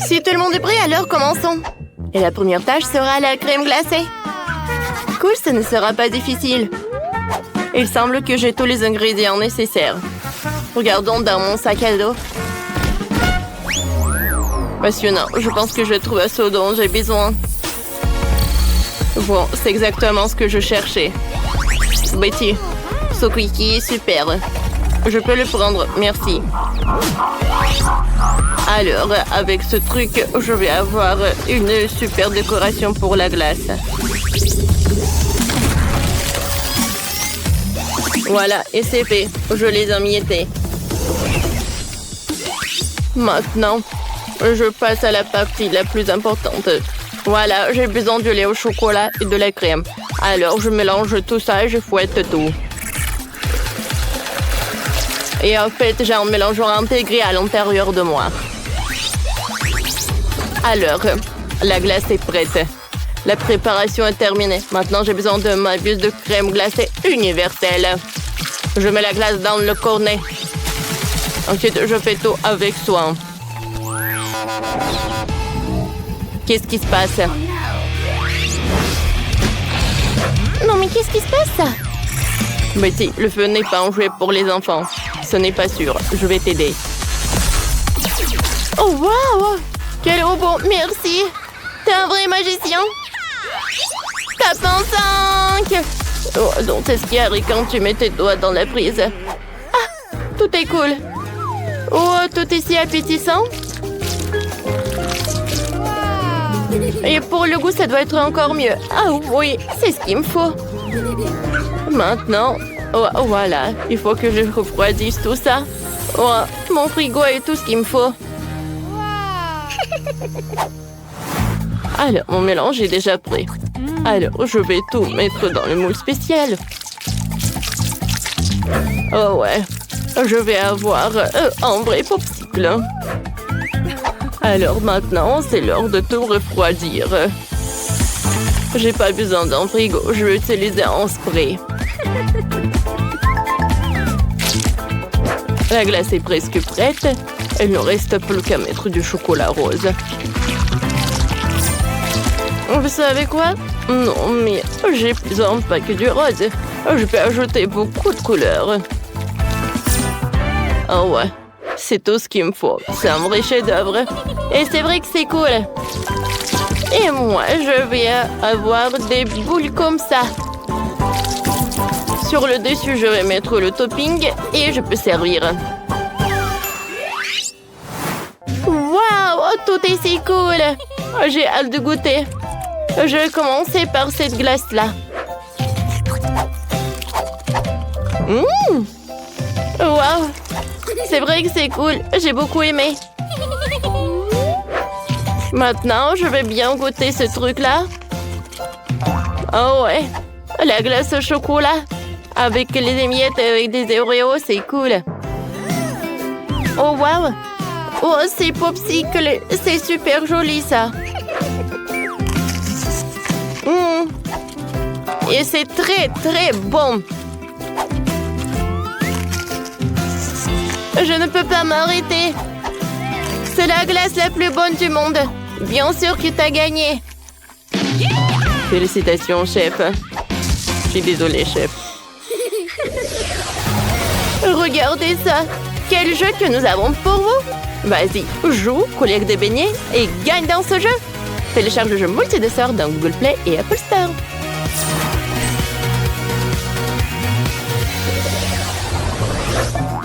Si tout le monde est prêt, alors commençons. Et la première tâche sera la crème glacée. Cool, ce ne sera pas difficile. Il semble que j'ai tous les ingrédients nécessaires. Regardons dans mon sac à dos. Passionnant, je pense que je trouve ce dont j'ai besoin. Bon, c'est exactement ce que je cherchais. Betty, ce cookie est super. Je peux le prendre, merci. Alors, avec ce truc, je vais avoir une super décoration pour la glace. Voilà, et c'est fait. Je les ai emmiettés. Maintenant, je passe à la partie la plus importante. Voilà, j'ai besoin du lait au chocolat et de la crème. Alors, je mélange tout ça et je fouette tout. Et en fait, j'ai un mélangeant intégré à l'intérieur de moi. Alors, la glace est prête. La préparation est terminée. Maintenant, j'ai besoin de ma buse de crème glacée universelle. Je mets la glace dans le cornet. Ensuite, je fais tout avec soin. Qu'est-ce qui se passe? Non, mais qu'est-ce qui se passe? Betty, le feu n'est pas un jouet pour les enfants. Ce n'est pas sûr. Je vais t'aider. Oh, waouh! Quel robot! Merci! T'es un vrai magicien! Tape en 5! Oh, donc c'est ce qui arrive quand tu mets tes doigts dans la prise. Ah! Tout est cool! Oh, tout est si appétissant! Et pour le goût, ça doit être encore mieux. Ah oui, c'est ce qu'il me faut. Maintenant, oh, voilà, il faut que je refroidisse tout ça. Oh, mon frigo est tout ce qu'il me faut. Alors, mon mélange est déjà prêt. Alors, je vais tout mettre dans le moule spécial. Oh ouais, je vais avoir un vrai popsicle. Alors maintenant, c'est l'heure de tout refroidir. J'ai pas besoin d'un frigo, je vais utiliser un spray. La glace est presque prête. Il ne reste plus qu'à mettre du chocolat rose. Vous savez quoi? Non, mais j'ai besoin pas que du rose. Je peux ajouter beaucoup de couleurs. Oh ouais, c'est tout ce qu'il me faut. C'est un vrai chef-d'œuvre. Et c'est vrai que c'est cool. Et moi, je vais avoir des boules comme ça. Sur le dessus, je vais mettre le topping et je peux servir. Waouh, tout est si cool. J'ai hâte de goûter. Je vais commencer par cette glace-là. Waouh, c'est vrai que c'est cool. J'ai beaucoup aimé. Maintenant, je vais bien goûter ce truc-là. Oh ouais, la glace au chocolat. Avec les émiettes et avec des Oreos, c'est cool. Oh wow. Oh, c'est popsicle. C'est super joli, ça. Et c'est très, très bon. Je ne peux pas m'arrêter. C'est la glace la plus bonne du monde. Bien sûr que t'as gagné. Félicitations, chef. Je suis désolée, chef. Regardez ça. Quel jeu que nous avons pour vous. Vas-y, joue, collecte des beignets et gagne dans ce jeu. Télécharge le jeu multidessert dans Google Play et Apple Store.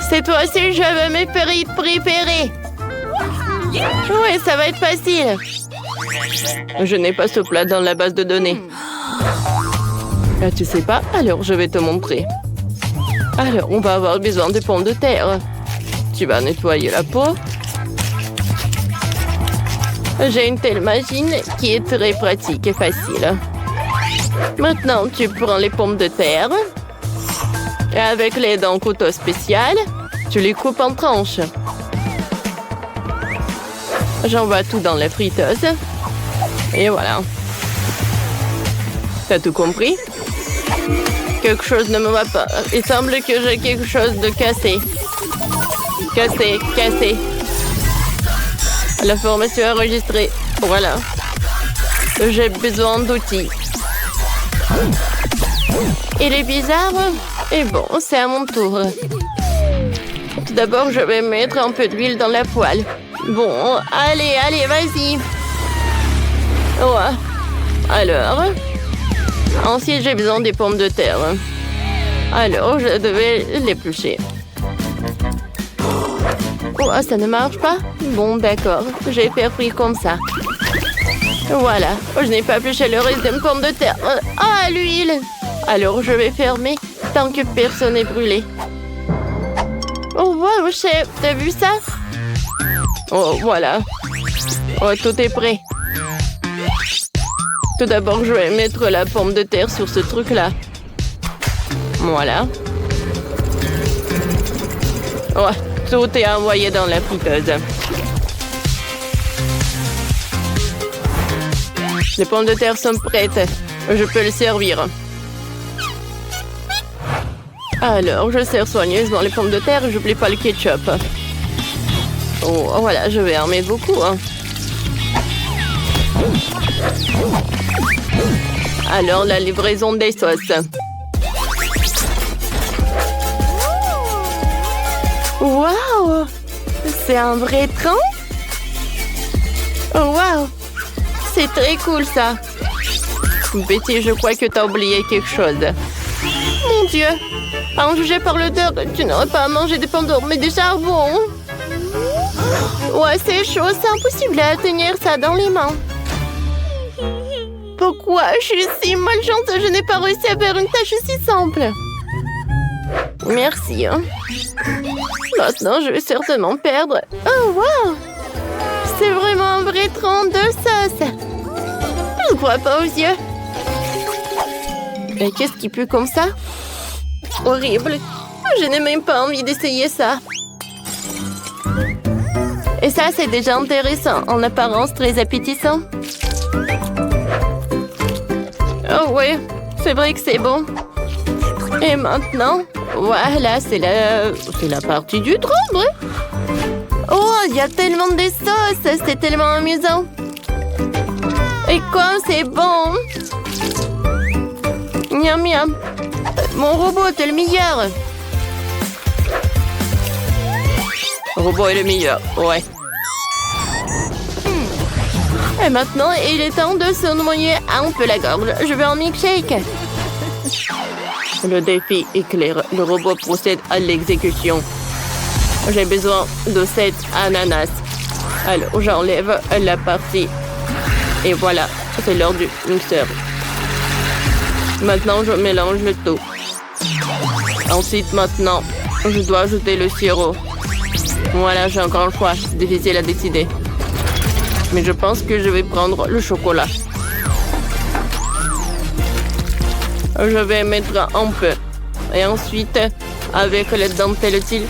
Cette fois-ci, je vais me préparer. Oui, ça va être facile. Je n'ai pas ce plat dans la base de données. Ah, tu sais pas? Alors, je vais te montrer. Alors, on va avoir besoin de pommes de terre. Tu vas nettoyer la peau. J'ai une telle machine qui est très pratique et facile. Maintenant, tu prends les pommes de terre. Et avec l'aide d'un couteau spécial, tu les coupes en tranches. J'envoie tout dans la friteuse. Et voilà. T'as tout compris? Quelque chose ne me va pas. Il semble que j'ai quelque chose de cassé. Cassé, cassé. La formation enregistrée. Voilà. J'ai besoin d'outils. Il est bizarre. Et bon, c'est à mon tour. Tout d'abord, je vais mettre un peu d'huile dans la poêle. Bon, allez, vas-y. Ouais. Alors. Ensuite, j'ai besoin des pommes de terre. Alors, je devais l'éplucher. Oh, ça ne marche pas? Bon, d'accord. Je vais faire frire comme ça. Voilà. Je n'ai pas épluché le reste des pommes de terre. Ah, l'huile! Alors, je vais fermer tant que personne n'est brûlé. Oh, wow, chef, t'as vu ça? Oh, voilà. Oh, tout est prêt. Tout d'abord, je vais mettre la pomme de terre sur ce truc-là. Voilà. Oh, tout est envoyé dans la friteuse. Les pommes de terre sont prêtes. Je peux le servir. Alors, je sers soigneusement les pommes de terre et j'oublie pas le ketchup. Oh, voilà, je vais en mettre beaucoup. Hein. Alors, la livraison des sauces. Waouh! C'est un vrai train? Oh, waouh! C'est très cool, ça. Betty, je crois que t'as oublié quelque chose. Mon Dieu! En juger par l'odeur, tu n'aurais pas à manger des pommes d'or, mais du charbon. Ouais, c'est chaud, c'est impossible à tenir ça dans les mains. Pourquoi je suis si malchance, je n'ai pas réussi à faire une tâche si simple. Merci. Hein. Maintenant, je vais certainement perdre. Oh, wow! C'est vraiment un vrai tronc de sauce. Je ne crois pas aux yeux. Mais qu'est-ce qui pue comme ça? Horrible. Je n'ai même pas envie d'essayer ça. Et ça, c'est déjà intéressant. En apparence, très appétissant. Oh oui, c'est vrai que c'est bon. Et maintenant, voilà, c'est la partie du trompe. Oh, il y a tellement de sauces. C'est tellement amusant. Et comme c'est bon. Miam, miam. Mon robot est le meilleur. Le robot est le meilleur, ouais. Et maintenant, il est temps de se noyer un peu la gorge. Je veux un milkshake. Le défi est clair. Le robot procède à l'exécution. J'ai besoin de 7 ananas. Alors, j'enlève la partie. Et voilà, c'est l'heure du mixeur. Maintenant, je mélange le tout. Ensuite, maintenant, je dois ajouter le sirop. Voilà, j'ai encore le choix. C'est difficile à décider. Mais je pense que je vais prendre le chocolat. Je vais mettre un peu. Et ensuite, avec la dentelle utile,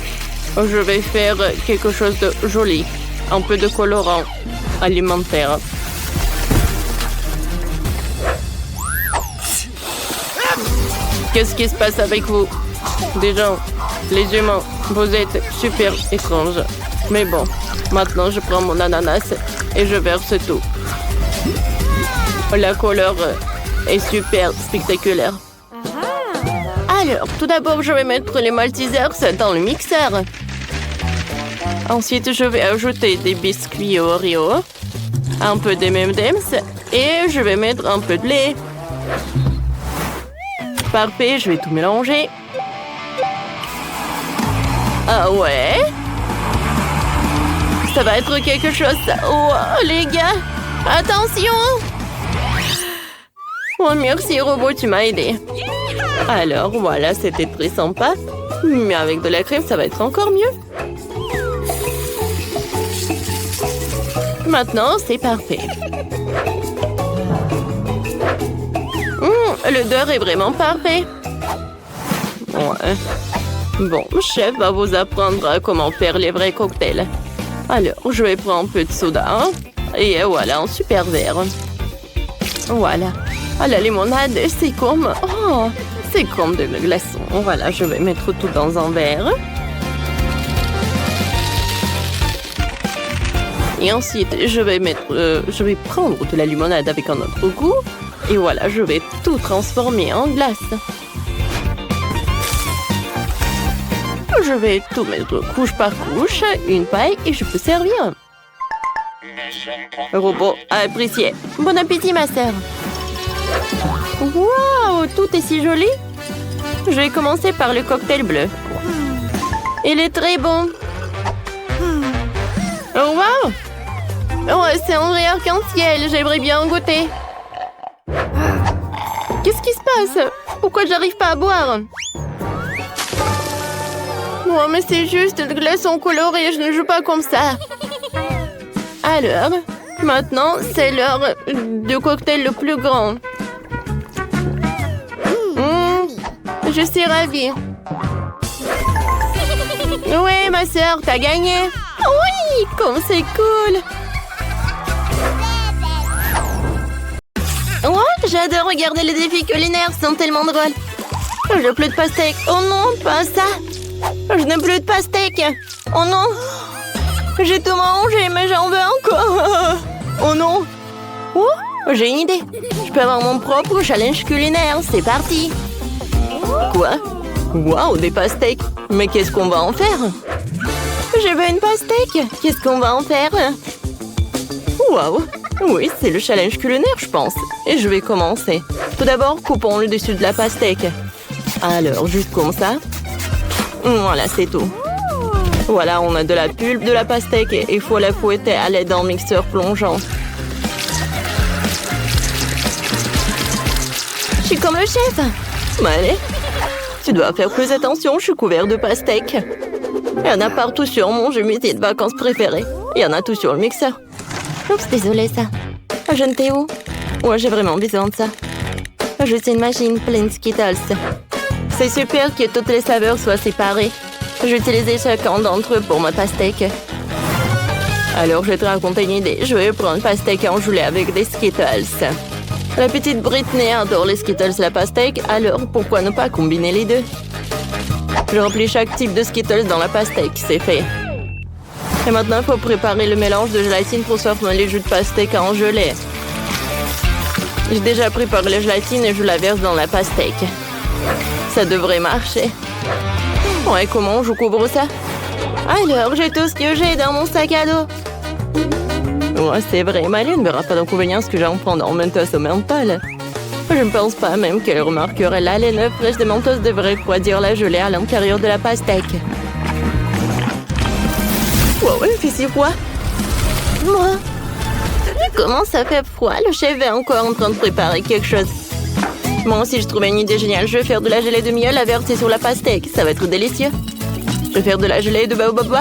je vais faire quelque chose de joli. Un peu de colorant alimentaire. Qu'est-ce qui se passe avec vous? Déjà, les humains, vous êtes super étranges. Mais bon, maintenant je prends mon ananas et je verse tout. La couleur est super spectaculaire. Alors, tout d'abord, je vais mettre les Maltesers dans le mixeur. Ensuite, je vais ajouter des biscuits Oreo, un peu de M&M's et je vais mettre un peu de lait. Parfait, je vais tout mélanger. Ah ouais? Ça va être quelque chose. Oh, les gars, attention! Oh, merci, robot, tu m'as aidé. Alors, voilà, c'était très sympa. Mais avec de la crème, ça va être encore mieux. Maintenant, c'est parfait. L'odeur est vraiment parfait. Ouais. Bon, chef va vous apprendre comment faire les vrais cocktails. Alors, je vais prendre un peu de soda. Hein, et voilà, un super verre. Voilà. Ah, la limonade, c'est comme... Oh, c'est comme de la glaçon. Voilà, je vais mettre tout dans un verre. Et ensuite, je vais prendre de la limonade avec un autre goût. Et voilà, je vais tout transformer en glace. Je vais tout mettre couche par couche, une paille et je peux servir. Robot apprécié. Bon appétit, ma sœur. Waouh, tout est si joli. Je vais commencer par le cocktail bleu. Il est très bon. Oh, waouh. Oh, c'est un vrai arc-en-ciel. J'aimerais bien en goûter. Qu'est-ce qui se passe? Pourquoi j'arrive pas à boire? Oh, mais c'est juste de glaçons colorés. Je ne joue pas comme ça. Alors, maintenant, c'est l'heure du cocktail le plus grand. Je suis ravie. Ouais, ma sœur, t'as gagné. Oui, comme c'est cool. Oh, j'adore regarder les défis culinaires, ils sont tellement drôles. J'ai plus de pastèque. Oh non, pas ça. Je n'ai plus de pastèque. Oh non. J'ai tout mangé, mais j'en veux encore. Oh non. Oh, j'ai une idée. Je peux avoir mon propre challenge culinaire. C'est parti. Quoi? Waouh, des pastèques. Mais qu'est-ce qu'on va en faire? Je veux une pastèque. Qu'est-ce qu'on va en faire? Waouh. Oui, c'est le challenge culinaire, je pense. Et je vais commencer. Tout d'abord, coupons le dessus de la pastèque. Alors, juste comme ça. Voilà, c'est tout. Voilà, on a de la pulpe de la pastèque et il faut la fouetter à l'aide d'un mixeur plongeant. Je suis comme le chef. Allez, tu dois faire plus attention, je suis couvert de pastèques. Il y en a partout sur mon jeu musée de vacances préféré. Il y en a tout sur le mixeur. Oups, désolé ça. Je ne t'ai où? Ouais, j'ai vraiment besoin de ça. Je suis une machine pleine de Skittles. C'est super que toutes les saveurs soient séparées. J'utilisais chacun d'entre eux pour ma pastèque. Alors, je vais te raconter une idée. Je vais prendre pastèque engelée avec des Skittles. La petite Britney adore les Skittles et la pastèque, alors pourquoi ne pas combiner les deux? Je remplis chaque type de Skittles dans la pastèque, c'est fait. Et maintenant, il faut préparer le mélange de gélatine pour sortir les jus de pastèque en gelée. J'ai déjà préparé la gélatine et je la verse dans la pastèque. Ça devrait marcher. Ouais, comment je couvre ça? Alors, j'ai tout ce que j'ai dans mon sac à dos. Ouais, c'est vrai, Maline ne verra pas d'inconvénient ce que j'en prends dans Mentos au menthol. Je ne pense pas même qu'elle remarquerait la laine fraîche de Mentos devrait refroidir la gelée à l'intérieur de la pastèque. Wow, il fait si froid. Moi. Comment ça fait froid? Le chef est encore en train de préparer quelque chose. Moi aussi, je trouvais une idée géniale. Je vais faire de la gelée de miel à verser sur la pastèque. Ça va être délicieux. Je vais faire de la gelée de baobab.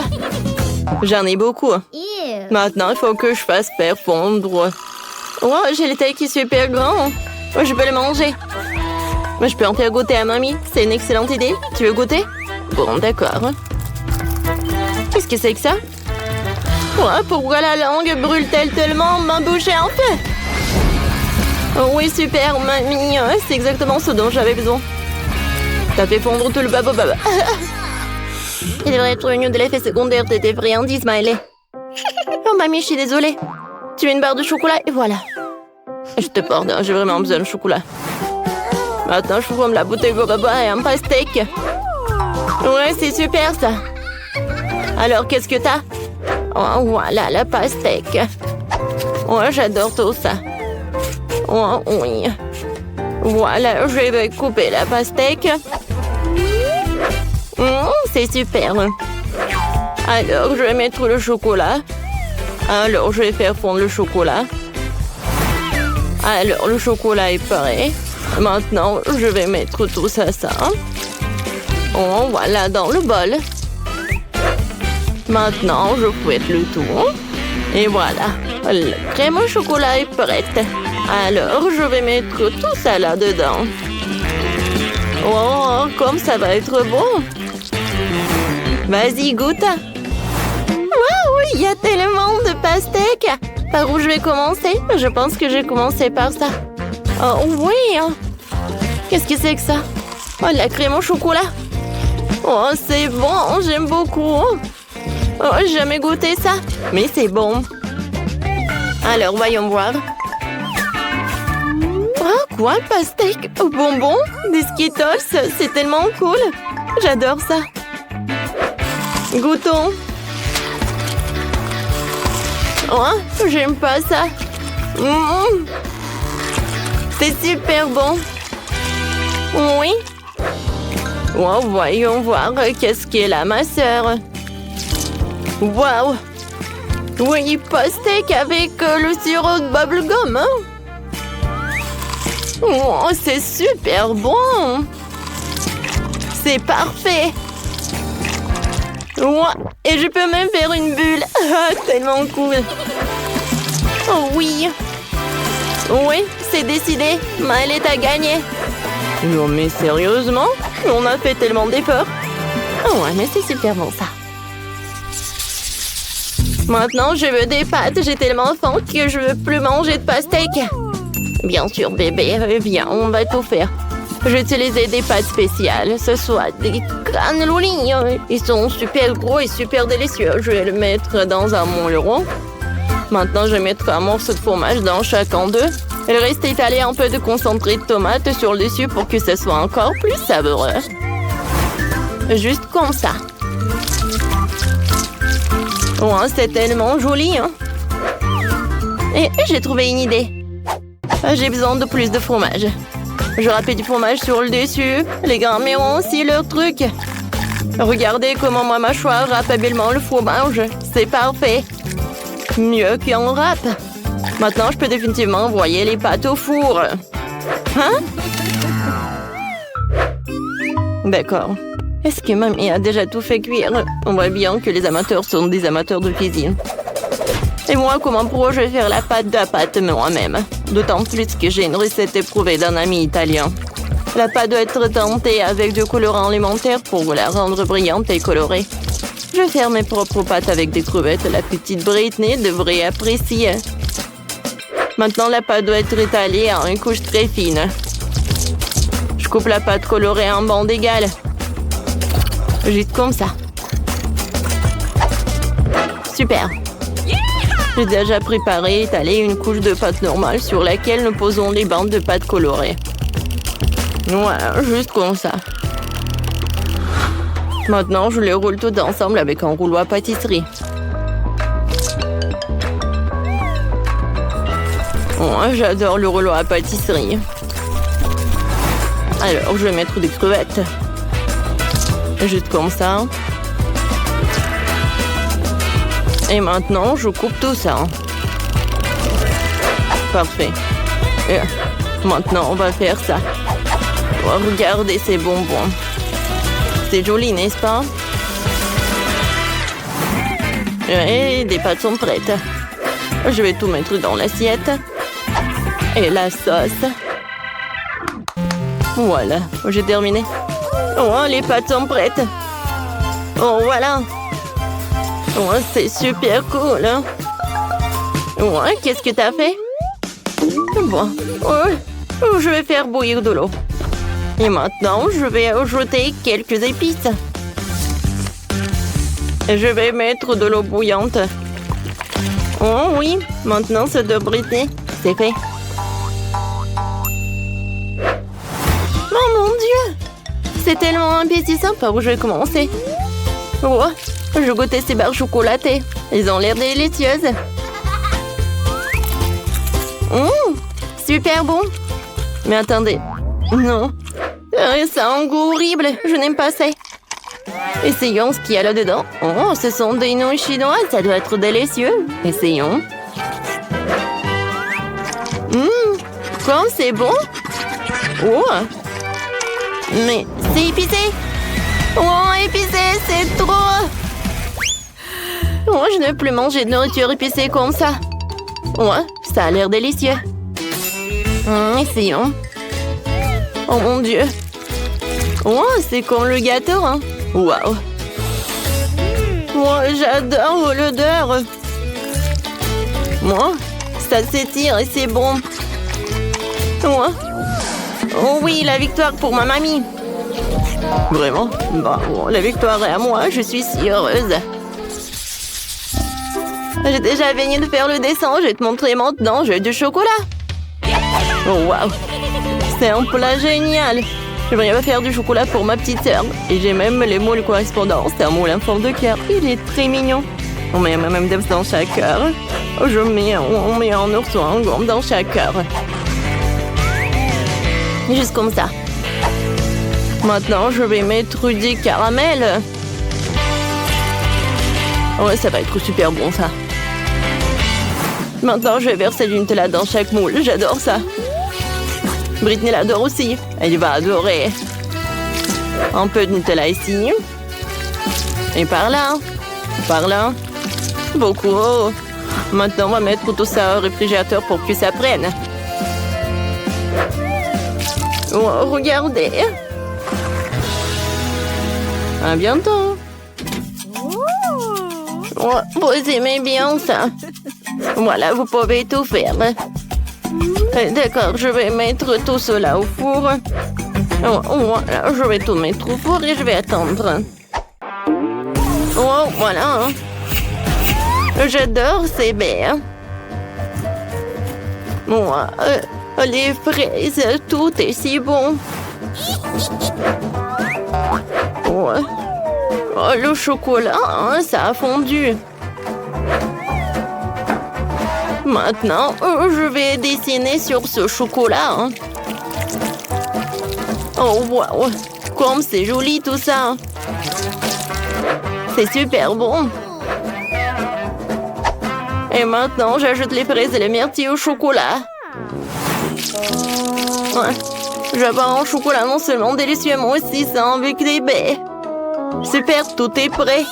J'en ai beaucoup. Maintenant, il faut que je fasse faire fondre. Oh, j'ai les tailles qui sont super grands. Oh, je peux les manger. Mais je peux en faire goûter à mamie. C'est une excellente idée. Tu veux goûter? Bon, d'accord. Qu'est-ce que c'est que ça? Ouais, pourquoi la langue brûle-t-elle tellement? Ma bouche est en feu. Oh oui, super, mamie. C'est exactement ce dont j'avais besoin. T'as fait fondre tout le babababa. Il devrait être une de l'effet secondaire de tes friandises, Smiley. Oh, mamie, je suis désolée. Tu veux une barre de chocolat et voilà. Je te pardonne, j'ai vraiment besoin de chocolat. Maintenant, je forme la bouteille bababa et un pastèque. Ouais, c'est super, ça. Alors, qu'est-ce que t'as? Oh, voilà, la pastèque. Ouais, j'adore tout ça. Oh, oui. Voilà, je vais couper la pastèque. C'est super. Alors, je vais mettre le chocolat. Alors, je vais faire fondre le chocolat. Alors, le chocolat est prêt. Maintenant, je vais mettre tout ça. Oh, voilà, dans le bol. Maintenant, je fouette le tout. Et voilà, la crème au chocolat est prête. Alors, je vais mettre tout ça là-dedans. Oh, comme ça va être bon. Vas-y, goûte. Waouh, il y a tellement de pastèques. Par où je vais commencer? Je pense que je vais commencer par ça. Oh oui. Qu'est-ce que c'est que ça? Oh, la crème au chocolat. Oh, c'est bon, j'aime beaucoup. Oh, j'ai jamais goûté ça. Mais c'est bon. Alors, voyons voir. Ah, quoi? Pastèque aux bonbons? Des Skittles? C'est tellement cool. J'adore ça. Goûtons. Oh, j'aime pas ça. C'est super bon. Oui. Oh, voyons voir qu'est-ce qu'est là, ma sœur. Waouh. Oui, pastèque avec le sirop de bubblegum. Hein? Oh, c'est super bon. C'est parfait. Oh, et je peux même faire une bulle. Ah, tellement cool. Oh oui. Oui, c'est décidé. Maëlette a gagné. Non mais sérieusement? On a fait tellement d'efforts. Oh, ouais, mais c'est super bon ça. Maintenant, je veux des pâtes. J'ai tellement faim que je veux plus manger de pastèque. Bien sûr, bébé. Viens, on va tout faire. J'ai utilisé des pâtes spéciales. Ce soit des canneloni. Ils sont super gros et super délicieux. Je vais le mettre dans un moule rond. Maintenant, je mettrai un morceau de fromage dans chacun d'eux. Il reste étalé un peu de concentré de tomate sur le dessus pour que ce soit encore plus savoureux. Juste comme ça. Oh, c'est tellement joli, hein? Et j'ai trouvé une idée. J'ai besoin de plus de fromage. Je râpe du fromage sur le dessus. Les grands-mères ont aussi leur truc. Regardez comment ma mâchoire râpe habilement le fromage. C'est parfait. Mieux qu'un râpe. Maintenant, je peux définitivement envoyer les pâtes au four. Hein? D'accord. Est-ce que mamie a déjà tout fait cuire? On voit bien que les amateurs sont des amateurs de cuisine. Et moi, comment pourrais-je faire la pâte moi-même? D'autant plus que j'ai une recette éprouvée d'un ami italien. La pâte doit être teintée avec du colorant alimentaire pour la rendre brillante et colorée. Je vais faire mes propres pâtes avec des crevettes. La petite Britney devrait apprécier. Maintenant, la pâte doit être étalée en une couche très fine. Je coupe la pâte colorée en bandes égales. Juste comme ça. Super. J'ai déjà préparé et étalé une couche de pâte normale sur laquelle nous posons les bandes de pâte colorée. Voilà, juste comme ça. Maintenant, je les roule tout ensemble avec un rouleau à pâtisserie. Oh, j'adore le rouleau à pâtisserie. Alors, je vais mettre des crevettes. Juste comme ça. Et maintenant, je coupe tout ça. Parfait. Et maintenant, on va faire ça. Oh, regardez ces bonbons. C'est joli, n'est-ce pas? Et des pâtes sont prêtes. Je vais tout mettre dans l'assiette. Et la sauce. Voilà, j'ai terminé. Oh, les pâtes sont prêtes. Oh, voilà. Oh, c'est super cool. Hein? Oh, qu'est-ce que t'as fait? Bon, oh, je vais faire bouillir de l'eau. Et maintenant, je vais ajouter quelques épices. Je vais mettre de l'eau bouillante. Oh oui, maintenant c'est de Britney. C'est fait. Oh mon Dieu! C'est tellement appétissant par où je vais commencer. Oh, je goûtais ces barres chocolatées. Ils ont l'air délicieuses. Super bon. Mais attendez. Non. Ça a un goût horrible. Je n'aime pas ça. Essayons ce qu'il y a là-dedans. Oh, ce sont des nouilles chinoises. Ça doit être délicieux. Essayons. Comme c'est bon. Oh. Mais c'est épicé. Oh, épicé, c'est trop. Oh, je ne veux plus manger de nourriture épicée comme ça. Oh, ça a l'air délicieux. Essayons. Oh mon Dieu. Oh, c'est comme le gâteau, hein. Waouh. Oh, j'adore l'odeur. Moi, ça s'étire et c'est bon. Oh oui, la victoire pour ma mamie. Vraiment? Bah, bon, la victoire est à moi, je suis si heureuse. J'ai déjà fini de faire le dessin. Je vais te montrer maintenant. J'ai du chocolat. Oh, waouh. C'est un plat génial. J'aimerais bien faire du chocolat pour ma petite sœur. Et j'ai même les moules correspondants. C'est un moule en forme de cœur. Il est très mignon. On met même des dans chaque cœur. On met un ourson en gomme dans chaque cœur. Juste comme ça. Maintenant, je vais mettre du caramel. Ouais, ça va être super bon, ça. Maintenant, je vais verser du Nutella dans chaque moule. J'adore ça. Britney l'adore aussi. Elle va adorer. Un peu de Nutella ici. Et par là. Par là. Beaucoup. Maintenant, on va mettre tout ça au réfrigérateur pour que ça prenne. Oh, regardez. À bientôt. Oh, vous aimez bien ça. Voilà, vous pouvez tout faire. D'accord, je vais mettre tout cela au four. Voilà, je vais tout mettre au four et je vais attendre. Oh, voilà. J'adore ces baies. Les fraises, tout est si bon. Oh, le chocolat, hein, ça a fondu. Maintenant, je vais dessiner sur ce chocolat. Hein. Oh, wow! Comme c'est joli tout ça! C'est super bon! Et maintenant, j'ajoute les fraises et les myrtilles au chocolat. Ouais. J'avais un chocolat non seulement délicieux, mais aussi sain avec des baies. Super, tout est prêt.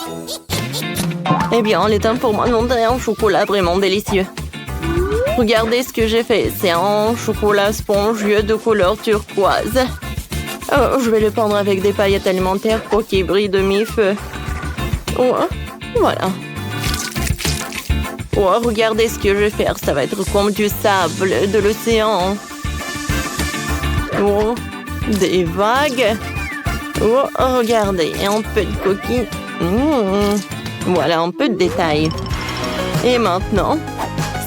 Eh bien, il est temps pour moi de montrer un chocolat vraiment délicieux. Regardez ce que j'ai fait. C'est un chocolat spongieux de couleur turquoise. Oh, je vais le peindre avec des paillettes alimentaires pour qu'il brille de mi-feu. Oh, voilà. Oh, regardez ce que je vais faire. Ça va être comme du sable de l'océan. Oh, des vagues. Oh, regardez. Et un peu de coquille. Voilà, un peu de détails. Et maintenant,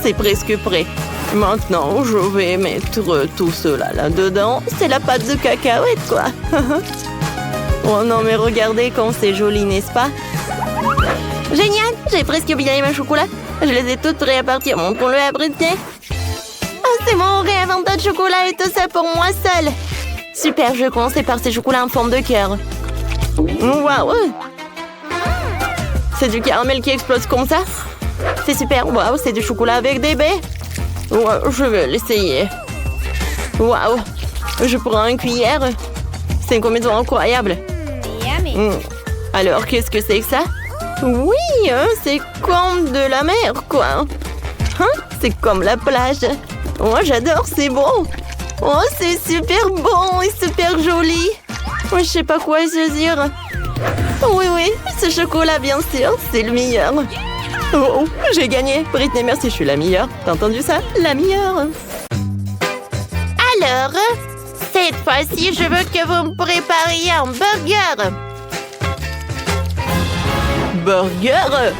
c'est presque prêt. Maintenant, je vais mettre tout cela là-dedans. C'est la pâte de cacahuète, quoi. Oh non, mais regardez comme c'est joli, n'est-ce pas? Génial! J'ai presque oublié mes chocolats. Je les ai toutes prêts à partir. Montrons-le à Britney. Oh, c'est mon rêve, un tas de chocolat et tout ça pour moi seule. Super, je vais commencer par ces chocolats en forme de cœur. Waouh! C'est du caramel qui explose comme ça? C'est super, waouh, c'est du chocolat avec des baies. Wow, je vais l'essayer. Waouh, je prends une cuillère. C'est une combinaison incroyable. Alors, qu'est-ce que c'est que ça? Oui, c'est comme de la mer, quoi. C'est comme la plage. Oh, j'adore, c'est bon. Oh, c'est super bon et super joli. Oh, je sais pas quoi choisir. Oui, ce chocolat, bien sûr, c'est le meilleur. Oh, j'ai gagné. Britney, merci, je suis la meilleure. T'as entendu ça? La meilleure. Alors, cette fois-ci, je veux que vous me prépariez un burger. Burger?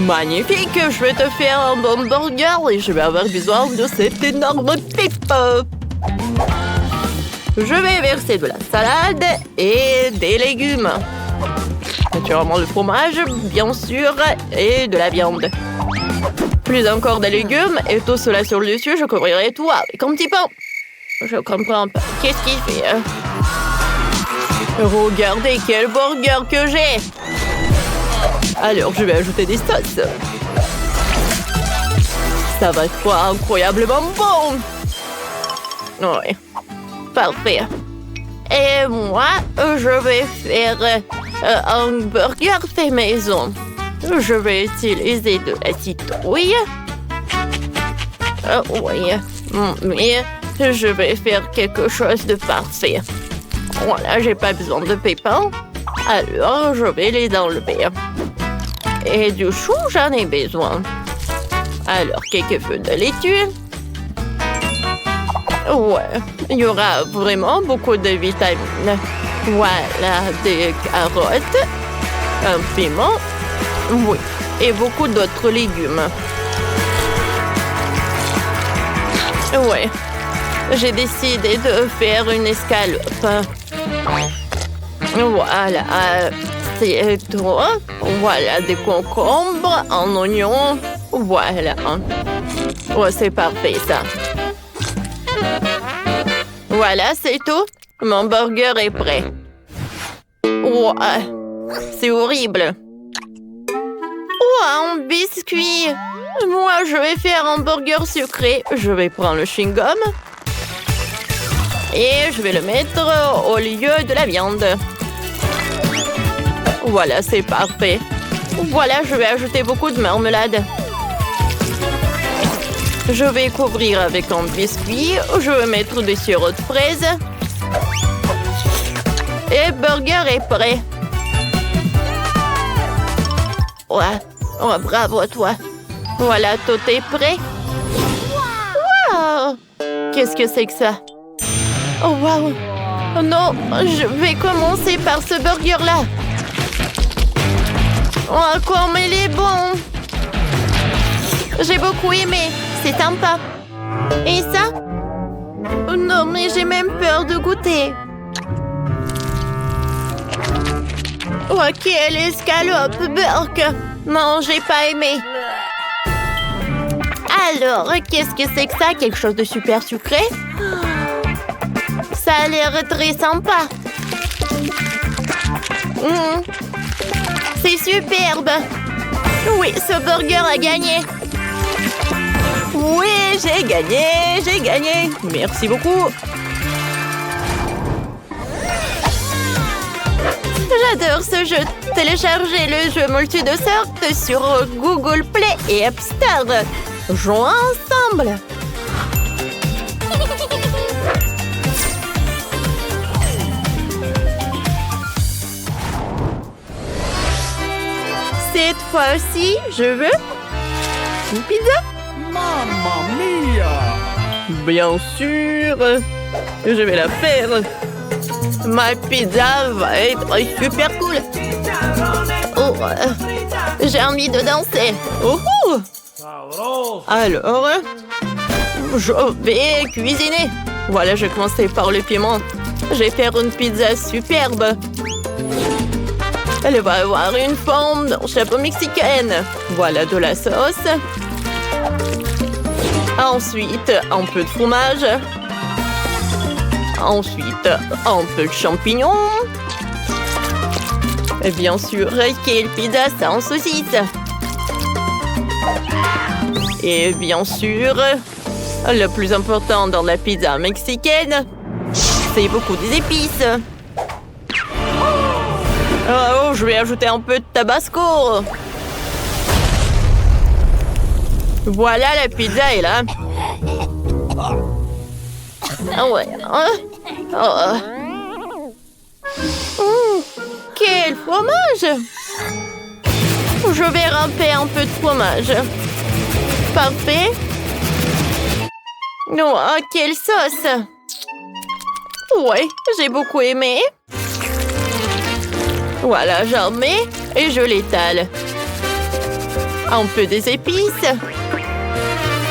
Magnifique, je vais te faire un bon burger et je vais avoir besoin de cette énorme pipe. Je vais verser de la salade et des légumes. Naturellement le fromage, bien sûr, et de la viande. Plus encore des légumes et tout cela sur le dessus, je couvrirai tout avec un petit pain. Je comprends pas. Qu'est-ce qu'il fait? Regardez quel burger que j'ai! Alors, je vais ajouter des sauces. Ça va être incroyablement bon! Oui, parfait. Et moi, je vais faire un burger fait maison. Je vais utiliser de la citrouille. Oui, mais je vais faire quelque chose de parfait. Voilà, j'ai pas besoin de pépins. Alors, je vais les enlever. Et du chou, j'en ai besoin. Alors, quelques feuilles de laitue. Ouais, il y aura vraiment beaucoup de vitamines. Voilà, des carottes, un piment, oui, et beaucoup d'autres légumes. Ouais, j'ai décidé de faire une escalope. Voilà, c'est tout. Voilà, des concombres, un oignon. Voilà. Ouais, c'est parfait, ça. Voilà, c'est tout. Mon burger est prêt. Ouais, c'est horrible. Ouais, un biscuit. Moi, je vais faire un burger sucré. Je vais prendre le chewing-gum. Et je vais le mettre au lieu de la viande. Voilà, c'est parfait. Voilà, je vais ajouter beaucoup de marmelade. Je vais couvrir avec un biscuit. Je vais mettre du sirop de fraise. Et le burger est prêt. Ouais, oh, bravo à toi. Voilà, tout est prêt. Wow! Qu'est-ce que c'est que ça? Oh, wow! Oh non, je vais commencer par ce burger-là. Oh, comme il est bon! J'ai beaucoup aimé. C'est sympa. Et ça? Oh non, mais j'ai même peur de goûter. Oh, quelle escalope, Burke! Non, j'ai pas aimé. Alors, qu'est-ce que c'est que ça? Quelque chose de super sucré? Ça a l'air très sympa. C'est superbe. Oui, ce burger a gagné. Oui, j'ai gagné. Merci beaucoup. J'adore ce jeu. Téléchargez le jeu Multi-de-Sorte sur Google Play et App Store. Jouons ensemble. Cette fois-ci, je veux une pizza. Mamma mia! Bien sûr, je vais la faire. Ma pizza va être super cool. Oh, j'ai envie de danser. Oh, alors, je vais cuisiner. Voilà, je vais commencer par le piment. Je vais faire une pizza superbe. Elle va avoir une forme d'un chapeau mexicaine. Voilà de la sauce. Ensuite, un peu de fromage. Ensuite, un peu de champignons. Et bien sûr, quelle pizza sans saucisse. Et bien sûr, le plus important dans la pizza mexicaine, c'est beaucoup d'épices. Oh, je vais ajouter un peu de tabasco. Voilà, la pizza est là. Ah ouais. Quel fromage! Je vais râper un peu de fromage. Parfait. Oh, quelle sauce! Ouais, j'ai beaucoup aimé. Voilà, j'en mets et je l'étale. Un peu des épices.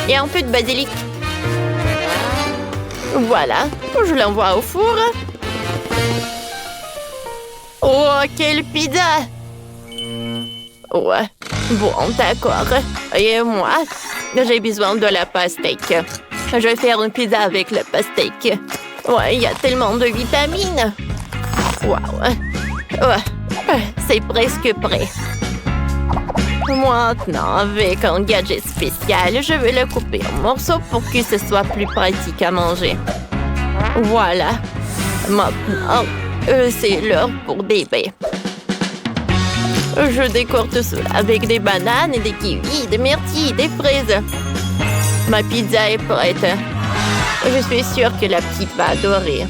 Et un peu de basilic. Voilà, je l'envoie au four. Oh, quelle pizza! Ouais, bon, d'accord. Et moi, j'ai besoin de la pastèque. Je vais faire une pizza avec la pastèque. Ouais, il y a tellement de vitamines. Waouh! Ouais, c'est presque prêt. Maintenant, avec un gadget spécial, je vais le couper en morceaux pour que ce soit plus pratique à manger. Voilà. Maintenant, c'est l'heure pour des bains. Je décore tout cela avec des bananes et des kiwis, des myrtilles, des fraises. Ma pizza est prête. Je suis sûre que la petite va adorer.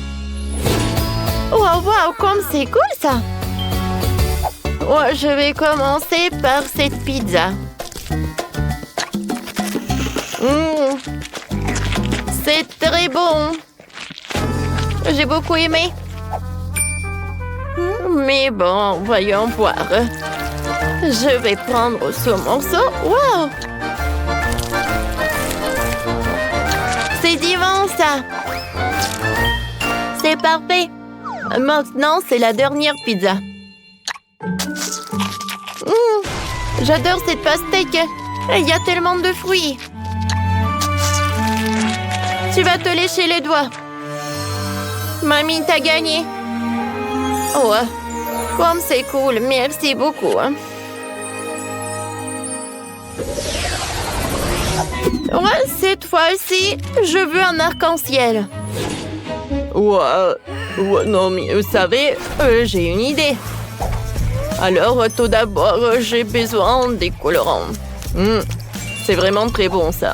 Wow, comme c'est cool ça! Ouais, je vais commencer par cette pizza. C'est très bon. J'ai beaucoup aimé. Mais bon, voyons voir. Je vais prendre ce morceau. Wow! C'est divin, ça! C'est parfait! Maintenant, c'est la dernière pizza. J'adore cette pastèque! Il y a tellement de fruits! Tu vas te lécher les doigts! Mamie, t'as gagné! Oh, comme c'est cool! Merci beaucoup! Ouais, cette fois-ci, je veux un arc-en-ciel. Ouais, non, mais vous savez, j'ai une idée. Alors, tout d'abord, j'ai besoin des colorants. C'est vraiment très bon, ça.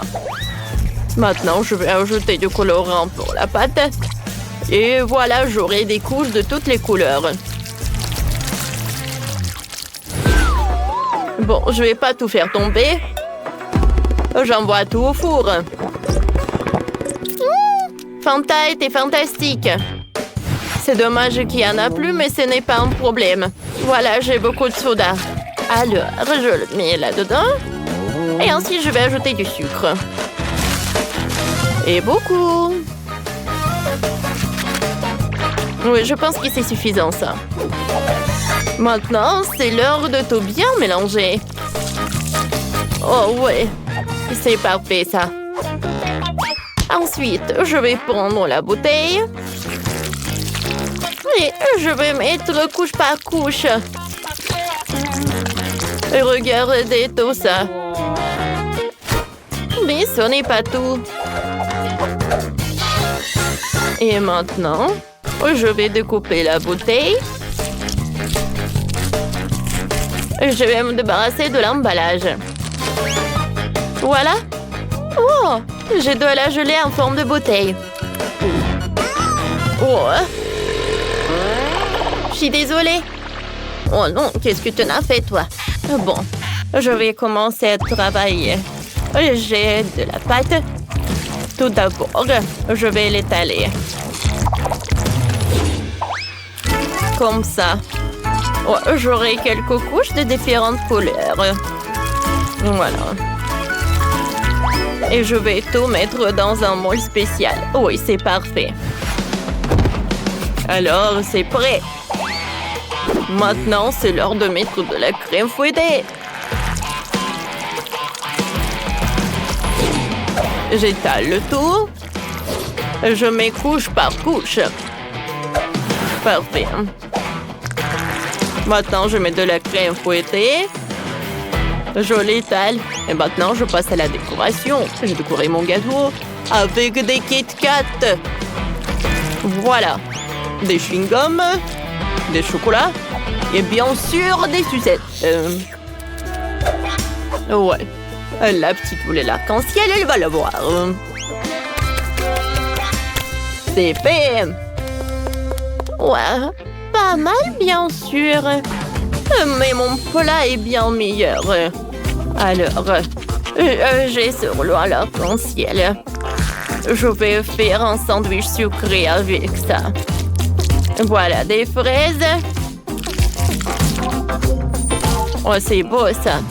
Maintenant, je vais ajouter du colorant pour la pâte. Et voilà, j'aurai des couches de toutes les couleurs. Bon, je vais pas tout faire tomber. J'envoie tout au four. Fanta était fantastique. C'est dommage qu'il n'y en a plus, mais ce n'est pas un problème. Voilà, j'ai beaucoup de soda. Alors, je le mets là-dedans. Et ensuite, je vais ajouter du sucre. Et beaucoup. Oui, je pense que c'est suffisant, ça. Maintenant, c'est l'heure de tout bien mélanger. Oh, ouais. C'est parfait, ça. Ensuite, je vais prendre la bouteille. Et je vais mettre couche par couche. Regardez tout ça. Mais ce n'est pas tout. Et maintenant, je vais découper la bouteille. Je vais me débarrasser de l'emballage. Voilà. Oh, j'ai de la gelée en forme de bouteille. Oh. Je suis désolée. Oh non, qu'est-ce que tu en as fait, toi? Bon, je vais commencer à travailler. J'ai de la pâte. Tout d'abord, je vais l'étaler. Comme ça. Oh, j'aurai quelques couches de différentes couleurs. Voilà. Et je vais tout mettre dans un moule spécial. Oui, c'est parfait. Alors, c'est prêt. Maintenant, c'est l'heure de mettre de la crème fouettée. J'étale le tout. Je mets couche par couche. Parfait. Maintenant, je mets de la crème fouettée. Je l'étale. Et maintenant, je passe à la décoration. J'ai décoré mon gâteau avec des Kit Kat. Voilà. Des chewing-gums, des chocolats et bien sûr des sucettes. Ouais. La petite voulait l'arc-en-ciel, elle va l'avoir. C'est fait. Ouais. Pas mal, bien sûr. Mais mon plat est bien meilleur. Alors, j'ai ce rouleau à l'arc-en-ciel. Je vais faire un sandwich sucré avec ça. Voilà, des fraises. Oh, c'est beau, ça.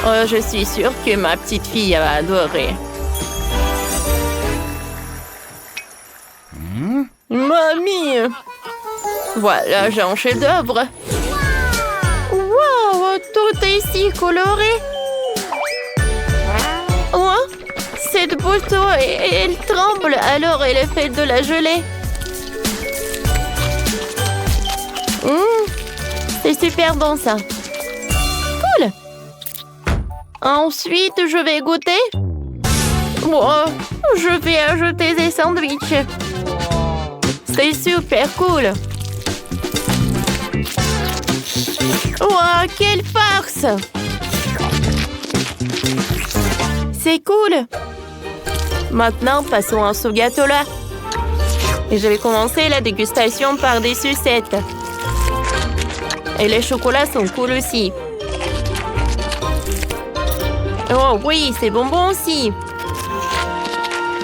Oh, je suis sûre que ma petite fille va adorer. Mamie! Voilà, j'ai un chef-d'œuvre. Wow, tout est si coloré. Oh, cette bouteille, elle tremble, alors elle est faite de la gelée. C'est super bon, ça. Cool. Ensuite, je vais goûter. Oh, je vais ajouter des sandwichs. C'est super cool. Wow, quelle farce! C'est cool. Maintenant, passons à ce gâteau-là. Et je vais commencer la dégustation par des sucettes. Et les chocolats sont cool aussi. Oh oui, c'est bonbon aussi.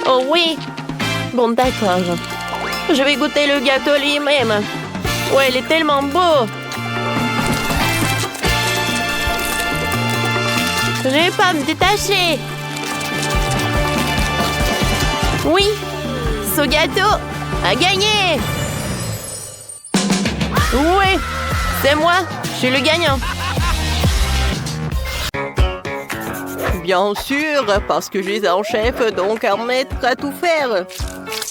Oh oui. Bon, d'accord. Je vais goûter le gâteau lui-même. Ouais, il est tellement beau. Je vais pas me détacher. Oui, ce gâteau a gagné. Oui, c'est moi, je suis le gagnant. Bien sûr, parce que je suis un chef, donc un maître à tout faire.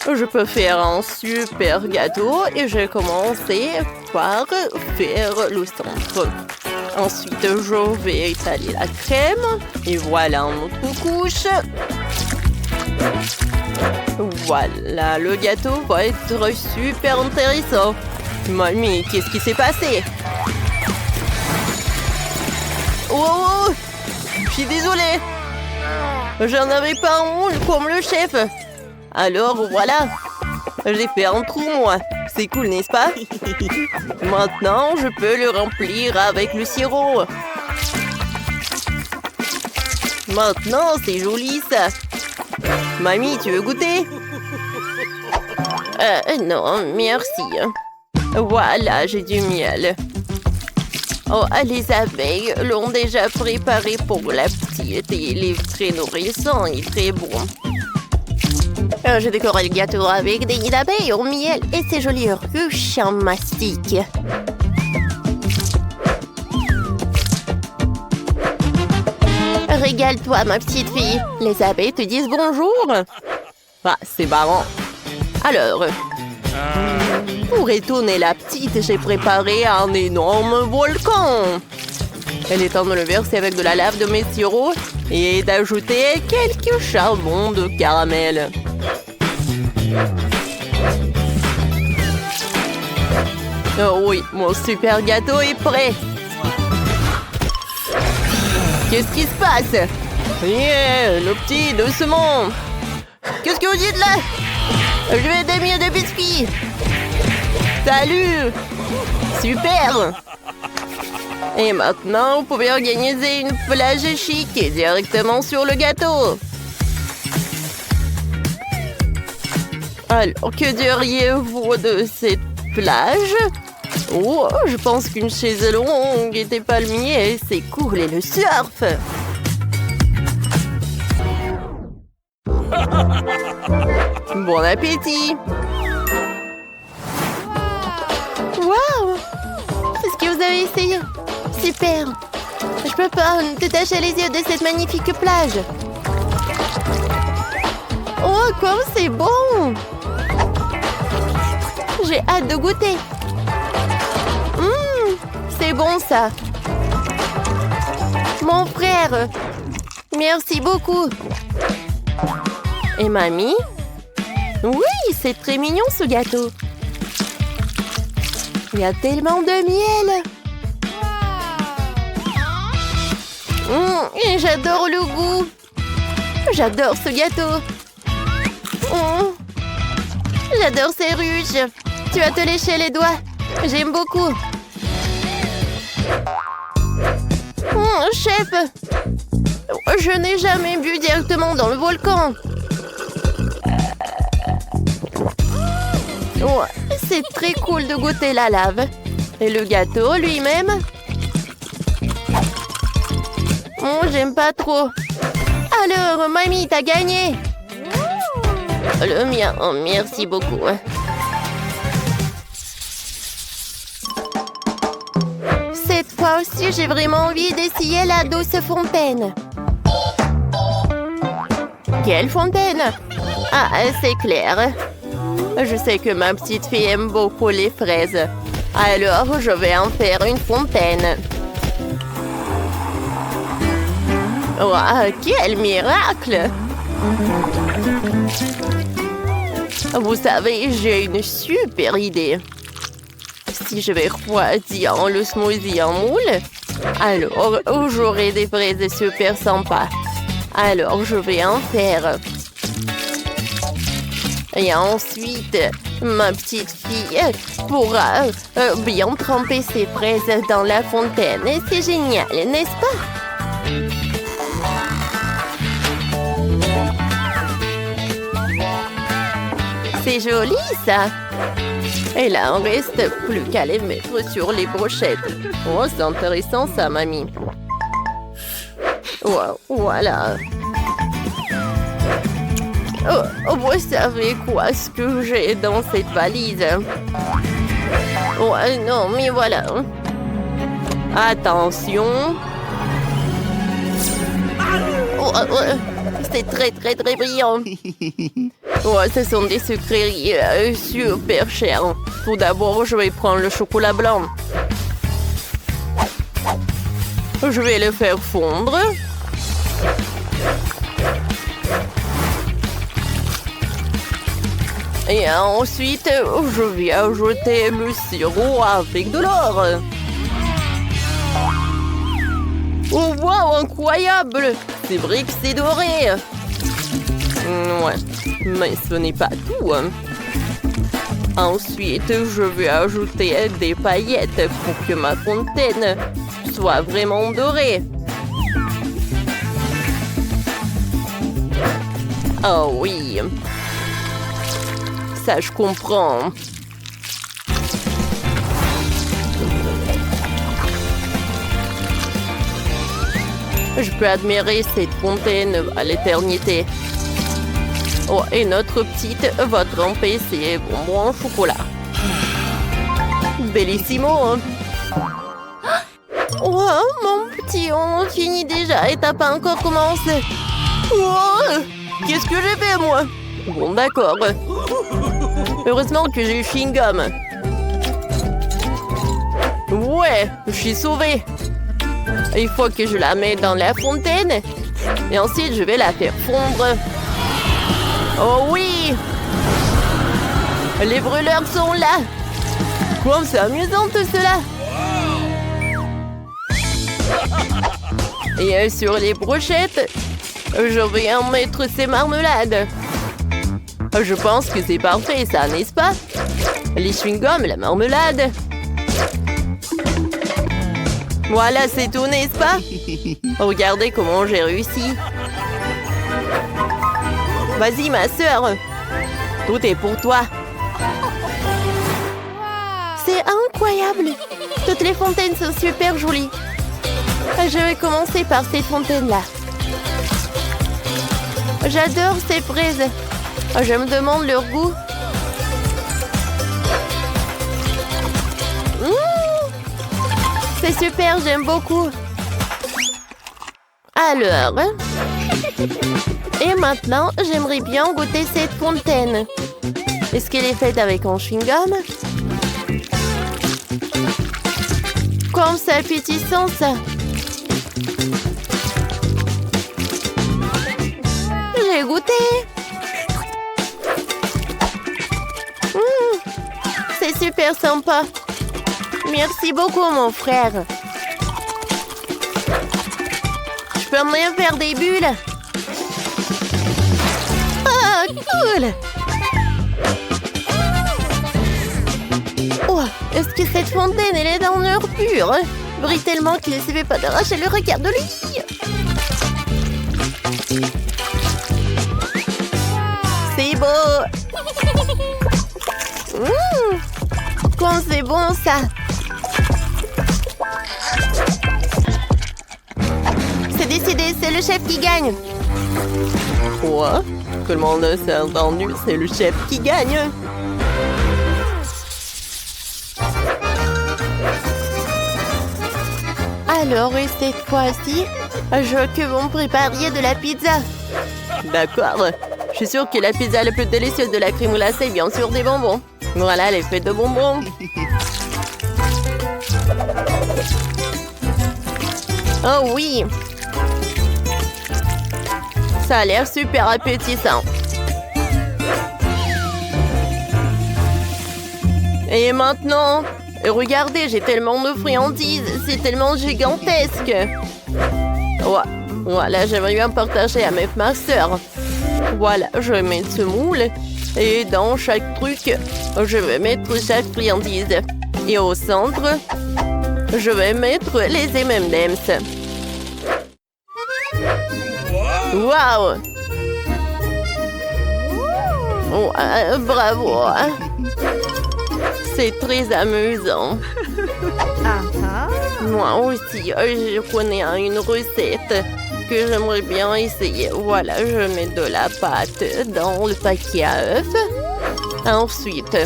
Je peux faire un super gâteau et je vais commencer par faire le centre. Ensuite, je vais étaler la crème. Et voilà notre couche. Voilà, le gâteau va être super intéressant. Mamie, qu'est-ce qui s'est passé? Oh, je suis désolée. J'en avais pas un moule comme le chef. Alors voilà, j'ai fait un trou moi. C'est cool, n'est-ce pas? Maintenant, je peux le remplir avec le sirop. Maintenant, c'est joli ça. Mamie, tu veux goûter? Non, merci. Voilà, j'ai du miel. Oh, les abeilles l'ont déjà préparé pour la petite et il est très nourrissant et très bon. Je décore le gâteau avec des nids d'abeilles au miel et ces jolies ruches en mastic. Régale-toi, ma petite fille. Les abeilles te disent bonjour. Ah, c'est marrant. Alors, pour étonner la petite, j'ai préparé un énorme volcan. Il est temps de le verser avec de la lave de mes sirops et d'ajouter quelques charbons de caramel. Oh oui, mon super gâteau est prêt. Qu'est-ce qui se passe? Yeah, le petit, doucement. Qu'est-ce que vous dites là? Je vais des miettes de biscuits. Salut. Super. Et maintenant, vous pouvez organiser une plage chic directement sur le gâteau. Alors, que diriez-vous de cette plage? Oh, je pense qu'une chaise longue et des palmiers, c'est cool et le surf. Bon appétit. Waouh! C'est ce que vous avez essayé. Super. Je peux pas détacher les yeux de cette magnifique plage. Oh, comme c'est bon! J'ai hâte de goûter. C'est bon ça. Mon frère. Merci beaucoup. Et mamie? Oui, c'est très mignon ce gâteau. Il y a tellement de miel. Et j'adore le goût. J'adore ce gâteau. J'adore ces ruches. Tu vas te lécher les doigts. J'aime beaucoup. Chef, je n'ai jamais bu directement dans le volcan. C'est très cool de goûter la lave. Et le gâteau lui-même. J'aime pas trop. Alors, mamie, t'as gagné. Le mien, merci beaucoup. Cette fois aussi, j'ai vraiment envie d'essayer la douce fontaine. Quelle fontaine? Ah, c'est clair. Je sais que ma petite fille aime beaucoup les fraises. Alors, je vais en faire une fontaine. Wow, quel miracle! Vous savez, j'ai une super idée. Si je vais refroidir le smoothie en moule, alors j'aurai des fraises super sympas. Alors, je vais en faire. Et ensuite, ma petite fille pourra bien tremper ses fraises dans la fontaine. Et c'est génial, n'est-ce pas? C'est joli, ça. Et là, on reste plus qu'à les mettre sur les brochettes. Oh, c'est intéressant, ça, mamie. Voilà. Vous savez quoi ce que j'ai dans cette valise? Non, mais voilà. Attention. C'est très brillant. Ce sont des sucreries super chères. Tout d'abord, je vais prendre le chocolat blanc. Je vais le faire fondre. Et ensuite, je vais ajouter le sirop avec de l'or. Oh, wow, incroyable! C'est vrai que c'est doré. Ouais, mais ce n'est pas tout. Ensuite, je vais ajouter des paillettes pour que ma fontaine soit vraiment dorée. Oh oui. Ça, je comprends. Je peux admirer cette fontaine à l'éternité. Oh, et notre petite va tremper ses bonbons au chocolat. Bellissimo. Oh, mon petit, on finit déjà et t'as pas encore commencé. Oh, qu'est-ce que j'ai fait, moi? Bon, d'accord. Heureusement que j'ai eu chewing-gum. Ouais, je suis sauvée. Il faut que je la mette dans la fontaine. Et ensuite, je vais la faire fondre. Oh oui! Les brûleurs sont là. Comme c'est amusant tout cela. Et sur les brochettes, je vais en mettre ces marmelades. Je pense que c'est parfait, ça, n'est-ce pas? Les chewing-gums, la marmelade. Voilà, c'est tout, n'est-ce pas? Regardez comment j'ai réussi. Vas-y, ma sœur. Tout est pour toi. C'est incroyable. Toutes les fontaines sont super jolies. Je vais commencer par cette fontaine-là. J'adore ces fraises. Je me demande leur goût. C'est super, j'aime beaucoup. Alors, et maintenant, j'aimerais bien goûter cette fontaine. Est-ce qu'elle est faite avec un chewing-gum? Comme c'est appétissant, ça. J'ai goûté. C'est super sympa. Merci beaucoup, mon frère. Je peux même faire des bulles. Ah, cool. Oh, est-ce que cette fontaine, elle est en or pur? Brille tellement qu'il ne se fait pas d'arracher le regard de lui. C'est beau. Comme c'est bon, ça. C'est décidé, c'est le chef qui gagne. Quoi? Tout le monde s'est entendu, c'est le chef qui gagne. Alors, et cette fois-ci, je veux que vous me prépariez de la pizza. D'accord. Je suis sûre que la pizza la plus délicieuse de la crème glacée est bien sûr des bonbons. Voilà, elle est faite de bonbons. Oh oui! Ça a l'air super appétissant. Et maintenant, regardez, j'ai tellement de friandises. C'est tellement gigantesque. Ouais, voilà, j'aimerais bien partager avec ma soeur. Voilà, je vais mettre ce moule. Et dans chaque truc, je vais mettre chaque friandise. Et au centre, je vais mettre les M&M's. Waouh! Oh, bravo! C'est très amusant. Moi aussi, je connais une recette. que j'aimerais bien essayer. Voilà, je mets de la pâte dans le paquet à œufs. Ensuite,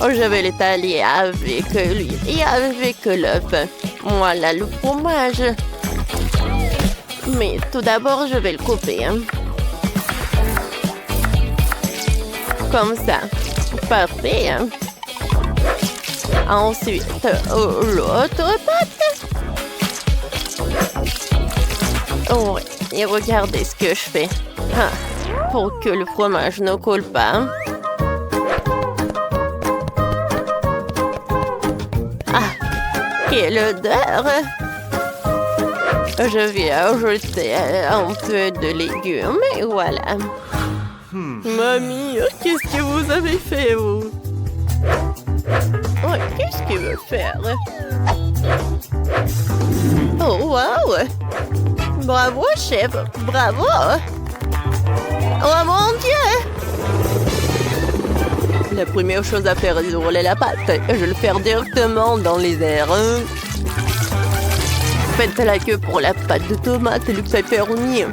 je vais l'étaler avec l'huile et avec l'œuf. Voilà le fromage. Mais tout d'abord, je vais le couper. Comme ça. Parfait. Ensuite, l'autre pâte. Oh, et regardez ce que je fais. Pour que le fromage ne colle pas. Quelle odeur! Je vais ajouter un peu de légumes et voilà. Mamie, qu'est-ce que vous avez fait, vous? Oh, qu'est-ce qu'il veut faire? Oh, wow! Bravo, chef! Bravo! Oh, mon Dieu! La première chose à faire est de rouler la pâte. Je vais le faire directement dans les airs. Faites la queue pour la pâte de tomate et le pepperoni.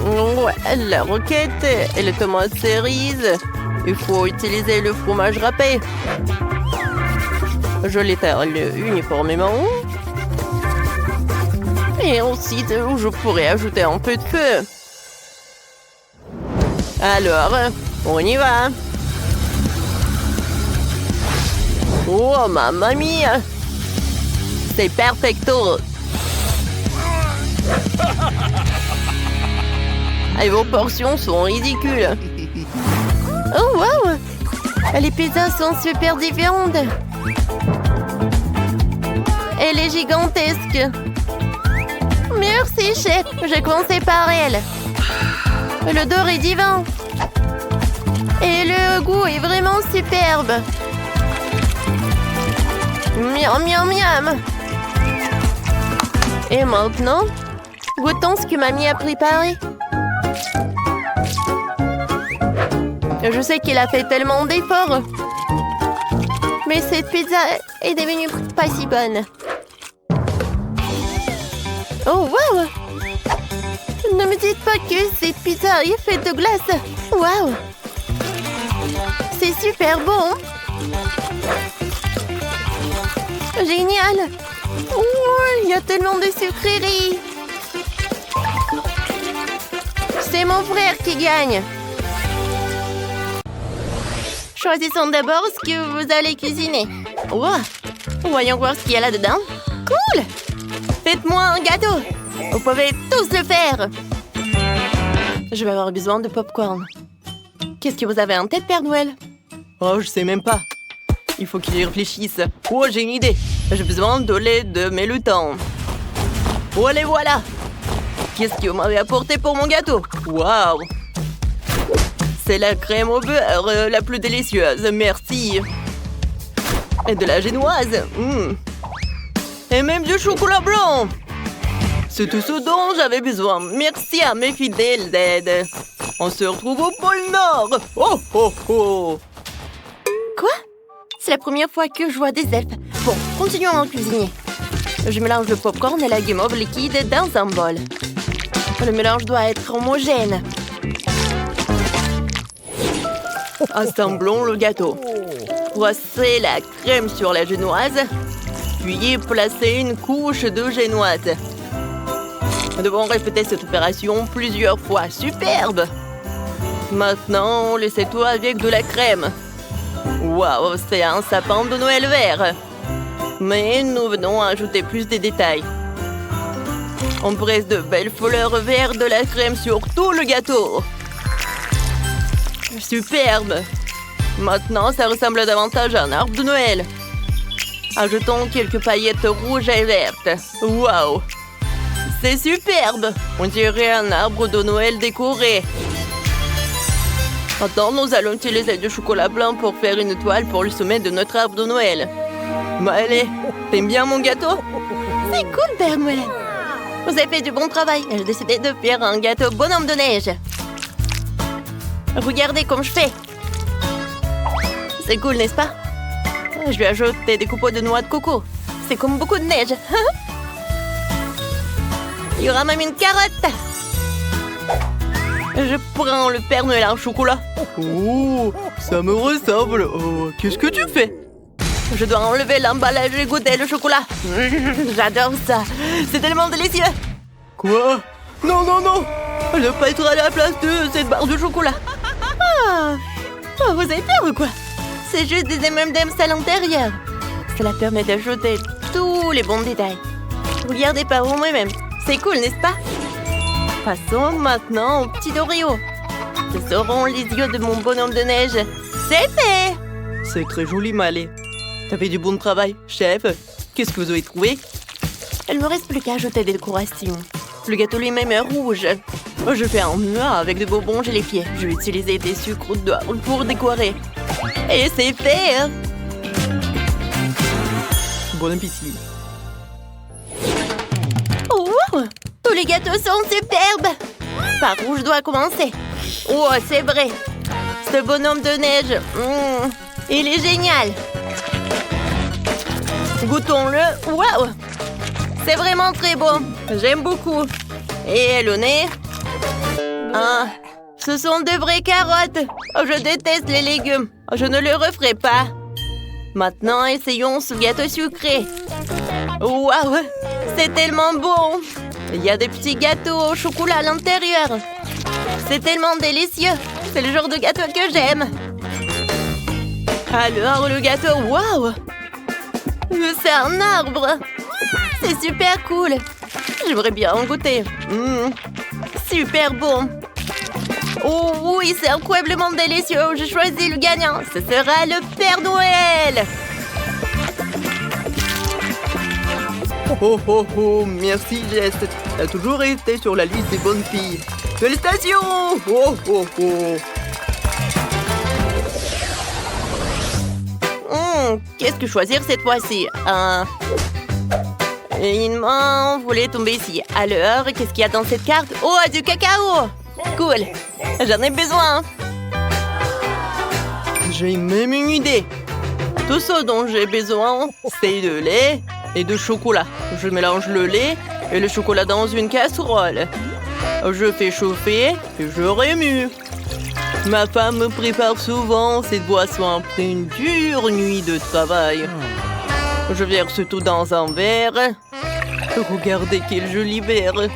Ouais, la roquette et les tomates cerises. Il faut utiliser le fromage râpé. Je l'étale uniformément. Et ensuite, je pourrais ajouter un peu de feu. Alors, on y va. Oh, mamma mia! C'est perfecto! Et vos portions sont ridicules. Oh, wow! Les pizzas sont super différentes. Elle est gigantesque. Merci, chef. J'ai commencé par elle. L'odeur est divin. Et le goût est vraiment superbe. Miam, miam, miam. Et maintenant, goûtons ce que mamie a préparé. Je sais qu'il a fait tellement d'efforts. Mais cette pizza est devenue pas si bonne. Oh, wow! Ne me dites pas que cette pizza est faite de glace. Wow! C'est super bon. Génial! Oh, il y a tellement de sucreries. C'est mon frère qui gagne. Choisissons d'abord ce que vous allez cuisiner. Wow! Voyons voir ce qu'il y a là-dedans. Cool! Faites-moi un gâteau. Vous pouvez tous le faire. Je vais avoir besoin de popcorn. Qu'est-ce que vous avez en tête, Père Noël? Oh, je sais même pas. Il faut qu'il y réfléchisse. Oh, j'ai une idée. J'ai besoin de lait de Mélutin. Oh, les voilà. Qu'est-ce que vous m'avez apporté pour mon gâteau? Waouh! C'est la crème au beurre la plus délicieuse. Merci. Et de la génoise. Et même du chocolat blanc. C'est tout ce dont j'avais besoin. Merci à mes fidèles d'aide. On se retrouve au pôle Nord. Oh, oh, oh. Quoi? C'est la première fois que je vois des elfes. Bon, continuons à cuisiner. Je mélange le popcorn et la guimauve liquide dans un bol. Le mélange doit être homogène. Assemblons le gâteau. Brossez la crème sur la génoise. Puis placez une couche de génoise. Nous devons répéter cette opération plusieurs fois. Superbe! Maintenant, laissez tout avec de la crème. Waouh, c'est un sapin de Noël vert. Mais nous venons ajouter plus de détails. On presse de belles fleurs vertes de la crème sur tout le gâteau. Superbe! Maintenant, ça ressemble davantage à un arbre de Noël. Ajoutons quelques paillettes rouges et vertes. Waouh! C'est superbe! On dirait un arbre de Noël décoré. Maintenant, nous allons utiliser du chocolat blanc pour faire une toile pour le sommet de notre arbre de Noël. Bah allez, t'aimes bien mon gâteau? C'est cool, Père Noël. Vous avez fait du bon travail. J'ai décidé de faire un gâteau bonhomme de neige. Regardez comme je fais. C'est cool, n'est-ce pas? Je vais ajouter des copeaux de noix de coco. c'est comme beaucoup de neige. Il y aura même une carotte. Je prends le Père Noël en chocolat. Oh, ça me ressemble. Oh, qu'est-ce que tu fais? Je dois enlever l'emballage et goûter le chocolat. J'adore ça. C'est tellement délicieux. Quoi? Non, non, non! Je ne pas être à la place de cette barre de chocolat. Ah. Oh, vous avez peur ou quoi? C'est juste des M&M's à l'intérieur. Cela permet d'ajouter tous les bons détails. Regardez par vous-même. C'est cool, n'est-ce pas? Passons maintenant aux petits Oreos. Ce seront les yeux de mon bonhomme de neige. C'est fait! C'est très joli, Malé. T'as fait du bon travail, chef. Qu'est-ce que vous avez trouvé? Il ne me reste plus qu'à ajouter des décorations. Le gâteau lui-même est rouge. Je fais un noix avec des bonbons gélifiés. Je vais utiliser des sucres d'or pour décorer. Et c'est fait! Bon appétit. Oh, tous les gâteaux sont superbes! Par où je dois commencer? Oh, c'est vrai! Ce bonhomme de neige, il est génial! Goûtons-le! Waouh! C'est vraiment très bon! J'aime beaucoup! Et le nez? Ah, ce sont de vraies carottes! Oh, je déteste les légumes! Je ne le referai pas! Maintenant, essayons ce gâteau sucré! Waouh! C'est tellement bon! Il y a des petits gâteaux au chocolat à l'intérieur! C'est tellement délicieux! C'est le genre de gâteau que j'aime! Alors, le gâteau, waouh! C'est un arbre! C'est super cool! J'aimerais bien en goûter! Super bon! Oh oui, c'est incroyablement délicieux! J'ai choisi le gagnant! Ce sera le Père Noël! Oh, oh, oh, merci, Jess. T'as toujours été sur la liste des bonnes filles. Félicitations! Oh, oh, oh. Qu'est-ce que choisir cette fois-ci? Une main voulait tomber ici. Alors, qu'est-ce qu'il y a dans cette carte? Oh, du cacao! Cool! J'en ai besoin! J'ai même une idée. Tout ce dont j'ai besoin, c'est de lait et de chocolat. Je mélange le lait et le chocolat dans une casserole. Je fais chauffer et je remue. Ma femme me prépare souvent cette boisson après une dure nuit de travail. Je verse tout dans un verre. Regardez quel joli verre.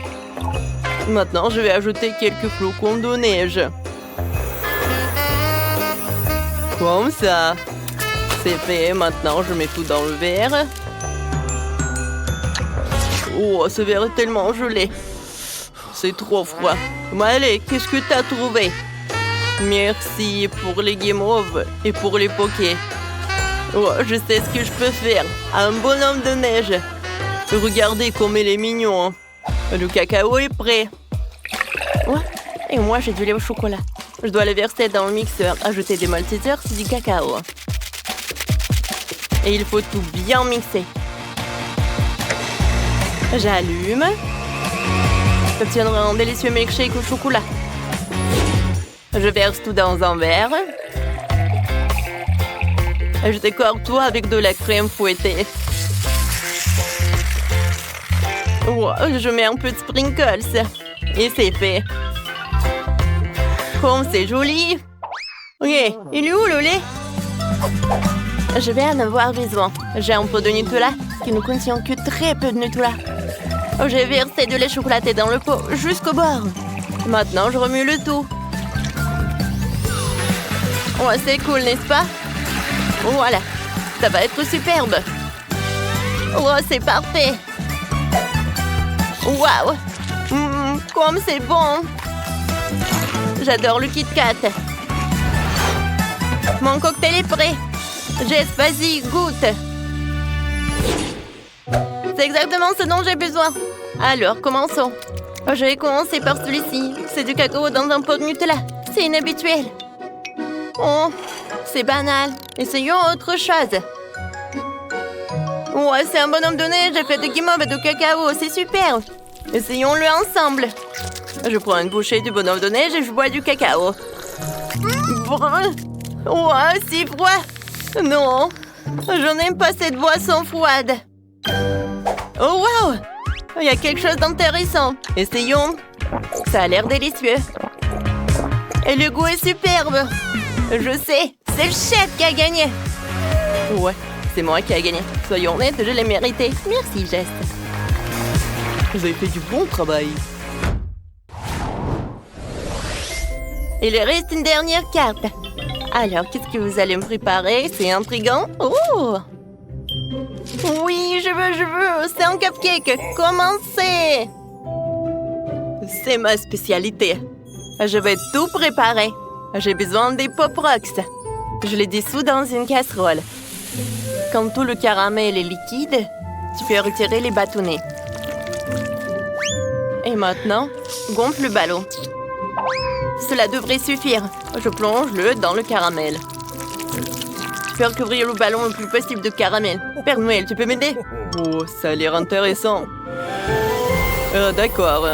Maintenant, je vais ajouter quelques flocons de neige. Comme ça. C'est fait. Maintenant, je mets tout dans le verre. Oh, ce verre est tellement gelé. C'est trop froid. Mais allez, qu'est-ce que t'as trouvé? Merci pour les guimauves et pour les pokés. Oh, je sais ce que je peux faire. Un bonhomme de neige. Regardez comme il est mignon. Le cacao est prêt. Ouais. Et moi, j'ai du lait au chocolat. Je dois le verser dans le mixeur. Ajouter des maltesers, c'est du cacao. Et il faut tout bien mixer. J'allume. J'obtiendrai un délicieux milkshake au chocolat. Je verse tout dans un verre. Je décore tout avec de la crème fouettée. Wow, je mets un peu de sprinkles. Et c'est fait. Comme c'est joli. Ok, il est où le lait? Je vais en avoir besoin. J'ai un peu de Nutella qui ne contient que très peu de Nutella. J'ai versé de lait chocolaté dans le pot jusqu'au bord. Maintenant, je remue le tout. Ouais, c'est cool, n'est-ce pas? Voilà, ça va être superbe. Oh, c'est parfait. Waouh, comme c'est bon. J'adore le Kit Kat. Mon cocktail est prêt. Jess, vas-y, goûte. C'est exactement ce dont j'ai besoin. Alors, commençons. Je vais commencer par celui-ci. C'est du cacao dans un pot de Nutella. C'est inhabituel. Oh, c'est banal. Essayons autre chose. Ouais, c'est un bonhomme de neige. J'ai fait de guimauve et de cacao. C'est super. Essayons-le ensemble. Je prends une bouchée du bonhomme de neige et je bois du cacao. Ouais, c'est froid. Non, je n'aime pas cette boisson froide. Oh wow! Il y a quelque chose d'intéressant. Essayons. Ça a l'air délicieux. Et le goût est superbe. Je sais, c'est le chef qui a gagné. Ouais, c'est moi qui a gagné. Soyons honnêtes, je l'ai mérité. Merci, Geste. Vous avez fait du bon travail. Il reste une dernière carte. Alors, qu'est-ce que vous allez me préparer? C'est intriguant. Oh! Oui, je veux. C'est un cupcake. Commencez! C'est ma spécialité. Je vais tout préparer. J'ai besoin des Pop Rocks. Je les dissous dans une casserole. Quand tout le caramel est liquide, tu peux retirer les bâtonnets. Et maintenant, gonfle le ballon. Cela devrait suffire. Je plonge-le dans le caramel. Je peux recouvrir le ballon le plus possible de caramel. Père Noël, tu peux m'aider? Oh, ça a l'air intéressant. D'accord.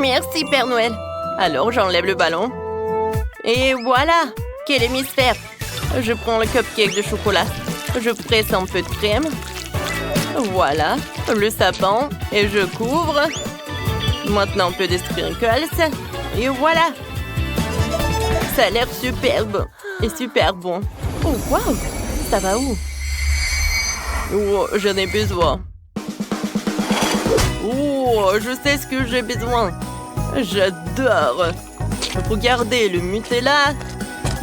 Merci, Père Noël. Alors, j'enlève le ballon. Et voilà! Quel hémisphère! Je prends le cupcake de chocolat. Je presse un peu de crème. Voilà, le sapin. Et je couvre. Maintenant, un peu de sprinkles. Et voilà! Ça a l'air superbe. Et super bon. Oh, wow! Ça va où? Oh, j'en ai besoin. Oh, je sais ce que j'ai besoin. J'adore. Regardez le Nutella.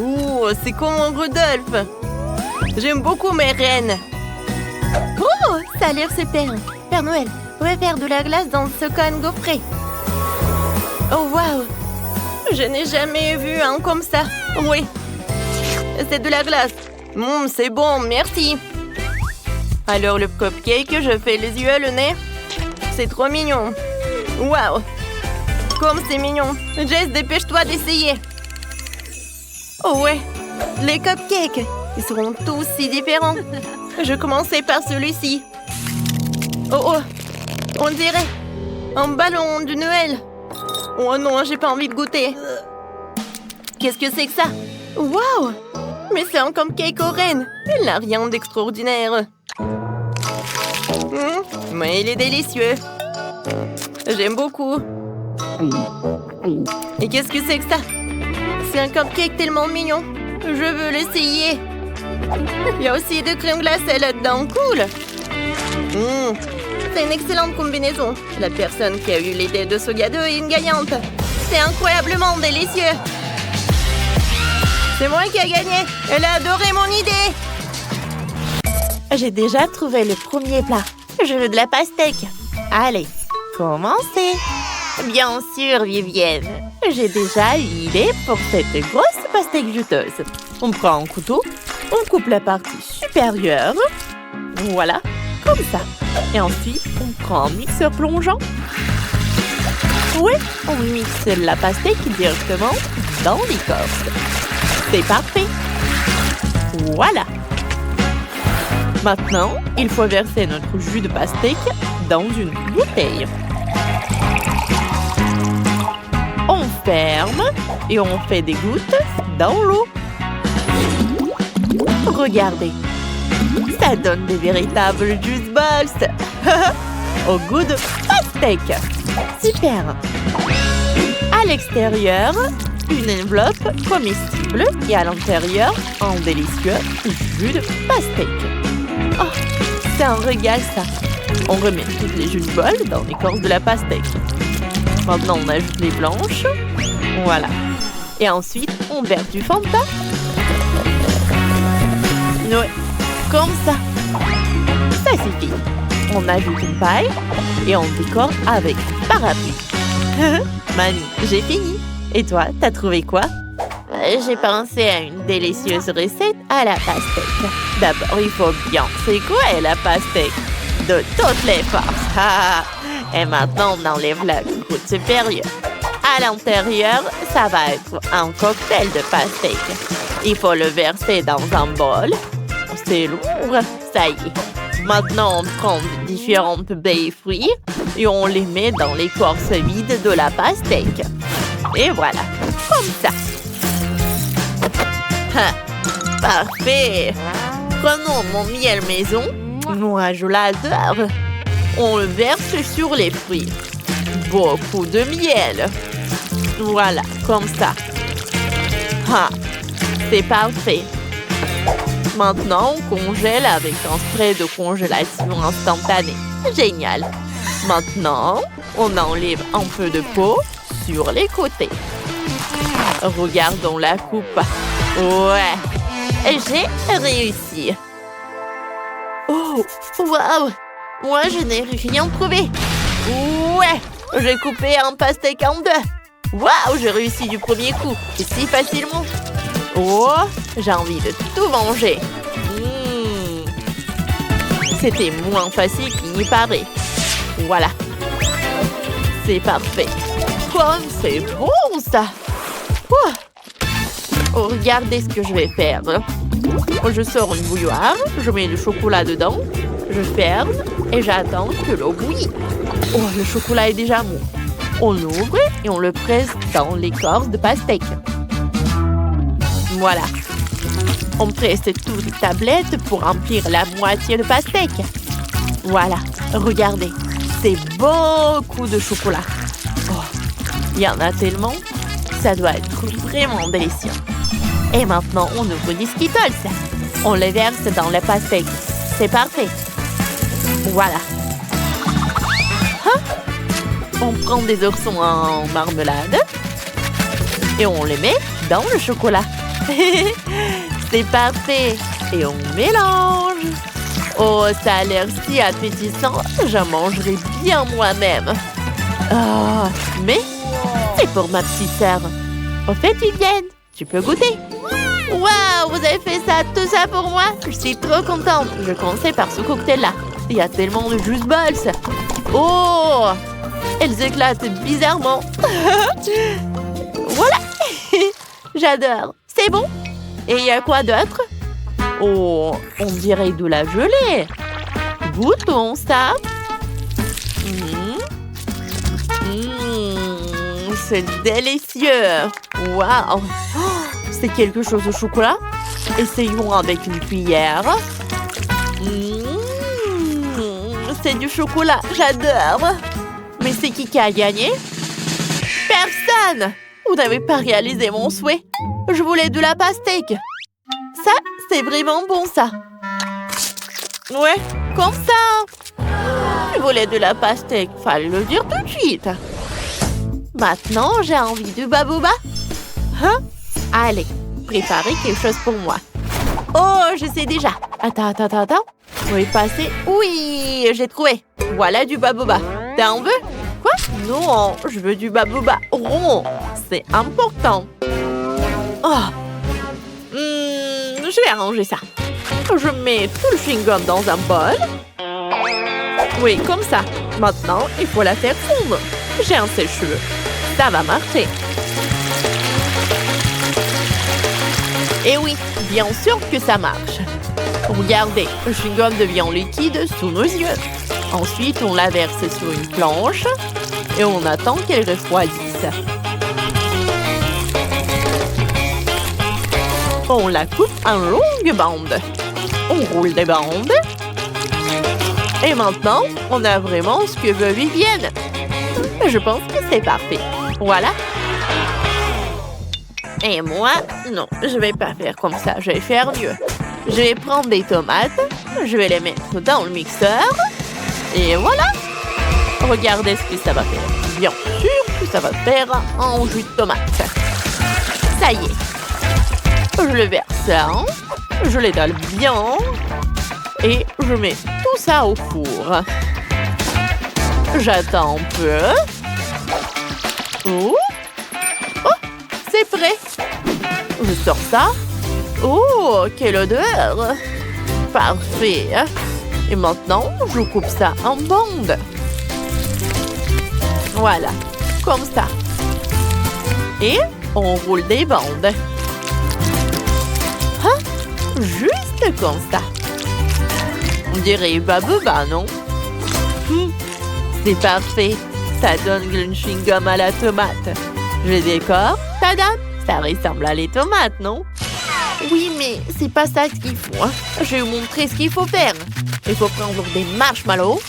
Oh, c'est comme un Rudolph. J'aime beaucoup mes reines. Oh, ça a l'air super. Père Noël, vous pouvez faire de la glace dans ce cône gaufré. Oh, wow. Je n'ai jamais vu un comme ça. Oui. C'est de la glace. C'est bon, merci. Alors, le cupcake, je fais les yeux, le nez. C'est trop mignon. Wow. Comme c'est mignon. Jess, dépêche-toi d'essayer. Oh ouais, les cupcakes. Ils seront tous si différents. Je commençais par celui-ci. Oh, on dirait un ballon de Noël. Oh non, j'ai pas envie de goûter. Qu'est-ce que c'est que ça? Wow! Mais c'est un cupcake aux rennes. Il n'a rien d'extraordinaire. Mais il est délicieux. J'aime beaucoup. Et qu'est-ce que c'est que ça? C'est un cupcake tellement mignon. Je veux l'essayer. Il y a aussi de crème glacée là-dedans. Cool. C'est une excellente combinaison. La personne qui a eu l'idée de ce gâteau est une gagnante. C'est incroyablement délicieux. C'est moi qui ai gagné. Elle a adoré mon idée. J'ai déjà trouvé le premier plat. Je veux de la pastèque. Allez, commencez. Bien sûr, Vivienne. J'ai déjà une idée pour cette grosse pastèque juteuse. On prend un couteau, on coupe la partie supérieure. Voilà, comme ça. Et ensuite, on prend un mixeur plongeant. Oui, on mixe la pastèque directement dans l'écorce. C'est parfait. Voilà. Maintenant, il faut verser notre jus de pastèque dans une bouteille. On ferme et on fait des gouttes dans l'eau. Regardez, ça donne des véritables juice balls au goût de pastèque. Super. À l'extérieur, une enveloppe comestible et à l'intérieur, un délicieux jus de pastèque. Oh, c'est un régal ça. On remet toutes les juice balls dans l'écorce de la pastèque. Maintenant, on ajoute les blanches. Voilà. Et ensuite, on verse du Fanta. Ouais, comme ça. Ça suffit. On ajoute une paille et on décore avec un parapluie. Mamie, j'ai fini. Et toi, t'as trouvé quoi? J'ai pensé à une délicieuse recette à la pastèque. D'abord, il faut bien secouer la pastèque de toutes les forces. Et maintenant, on enlève la croûte supérieure. À l'intérieur, ça va être un cocktail de pastèque. Il faut le verser dans un bol. C'est lourd, ça y est. Maintenant, on prend différentes baies et fruits et on les met dans l'écorce vide de la pastèque. Et voilà, comme ça. Parfait. Prenons mon miel maison Moi, je l'adore. On le verse sur les fruits. Beaucoup de miel. Voilà, comme ça. Ah, c'est parfait. Maintenant, on congèle avec un spray de congélation instantanée. Génial. Maintenant, on enlève un peu de peau sur les côtés. Regardons la coupe. Ouais, j'ai réussi. Oh, waouh! Moi, je n'ai rien trouvé. Ouais, j'ai coupé un pastèque en deux. Waouh, j'ai réussi du premier coup. Et si facilement. Oh, j'ai envie de tout manger. C'était moins facile qu'il n'y paraît. Voilà. C'est parfait. Comme c'est bon, ça. Oh, regardez ce que je vais faire. Je sors une bouilloire, je mets le chocolat dedans, je ferme et j'attends que l'eau bouillit. Oh, le chocolat est déjà mou. On l'ouvre et on le presse dans l'écorce de pastèque. Voilà. On presse toute les tablettes pour remplir la moitié de pastèque. Voilà, regardez. C'est beaucoup de chocolat. Oh, il y en a tellement. Ça doit être vraiment délicieux. Et maintenant, on ouvre les Skittles. On les verse dans la pastèque. C'est parfait. Voilà. Hein? On prend des oursons en marmelade et on les met dans le chocolat. C'est parfait. Et on mélange. Oh, ça a l'air si appétissant. Je mangerai bien moi-même. Oh, mais c'est pour ma petite sœur. Au fait, Vivienne, tu peux goûter. Waouh, vous avez fait ça, tout ça pour moi? Je suis trop contente. Je commençais par ce cocktail-là. Il y a tellement de juice balls. Oh, elles éclatent bizarrement. Voilà. J'adore. C'est bon. Et il y a quoi d'autre? Oh, on dirait de la gelée. Goûtons ça. C'est délicieux. Waouh. C'est quelque chose au chocolat. Essayons avec une cuillère. C'est du chocolat. J'adore. Mais c'est qui a gagné? Personne. Vous n'avez pas réalisé mon souhait. Je voulais de la pastèque. Ça, c'est vraiment bon, ça. Ouais, comme ça. Je voulais de la pastèque. Fallait le dire tout de suite. Maintenant, j'ai envie de babouba. Hein? Allez, préparez quelque chose pour moi. Oh, je sais déjà. Attends. On va passer. Oui, j'ai trouvé. Voilà du babouba. T'en veux? Quoi? Non, je veux du babouba rond. C'est important. Oh. Je vais arranger ça. Je mets tout le chewing-gum dans un bol. Oui, comme ça. Maintenant, il faut la faire fondre. J'ai un sèche-cheveux. Ça va marcher. Et oui, bien sûr que ça marche. Regardez, le chewing-gum devient liquide sous nos yeux. Ensuite, on la verse sur une planche et on attend qu'elle refroidisse. On la coupe en longues bandes. On roule des bandes. Et maintenant, on a vraiment ce que veut Vivienne. Je pense que c'est parfait. Voilà. Et moi, non, je vais pas faire comme ça. Je vais faire mieux. Je vais prendre des tomates. Je vais les mettre dans le mixeur. Et voilà. Regardez ce que ça va faire. Bien sûr que ça va faire un jus de tomate. Ça y est. Je le verse. Je l'étale bien. Et je mets tout ça au four. J'attends un peu. Oh, c'est prêt. Je sors ça. Oh, quelle odeur. Parfait. Et maintenant, je coupe ça en bandes. Voilà, comme ça. Et on roule des bandes. Hein? Juste comme ça. On dirait babouba, non? C'est parfait. Ça donne le chewing-gum à la tomate. Je décore. Tada! Ça ressemble à les tomates, non? Oui, mais c'est pas ça qu'il faut. Hein. Je vais vous montrer ce qu'il faut faire. Il faut prendre des marshmallows.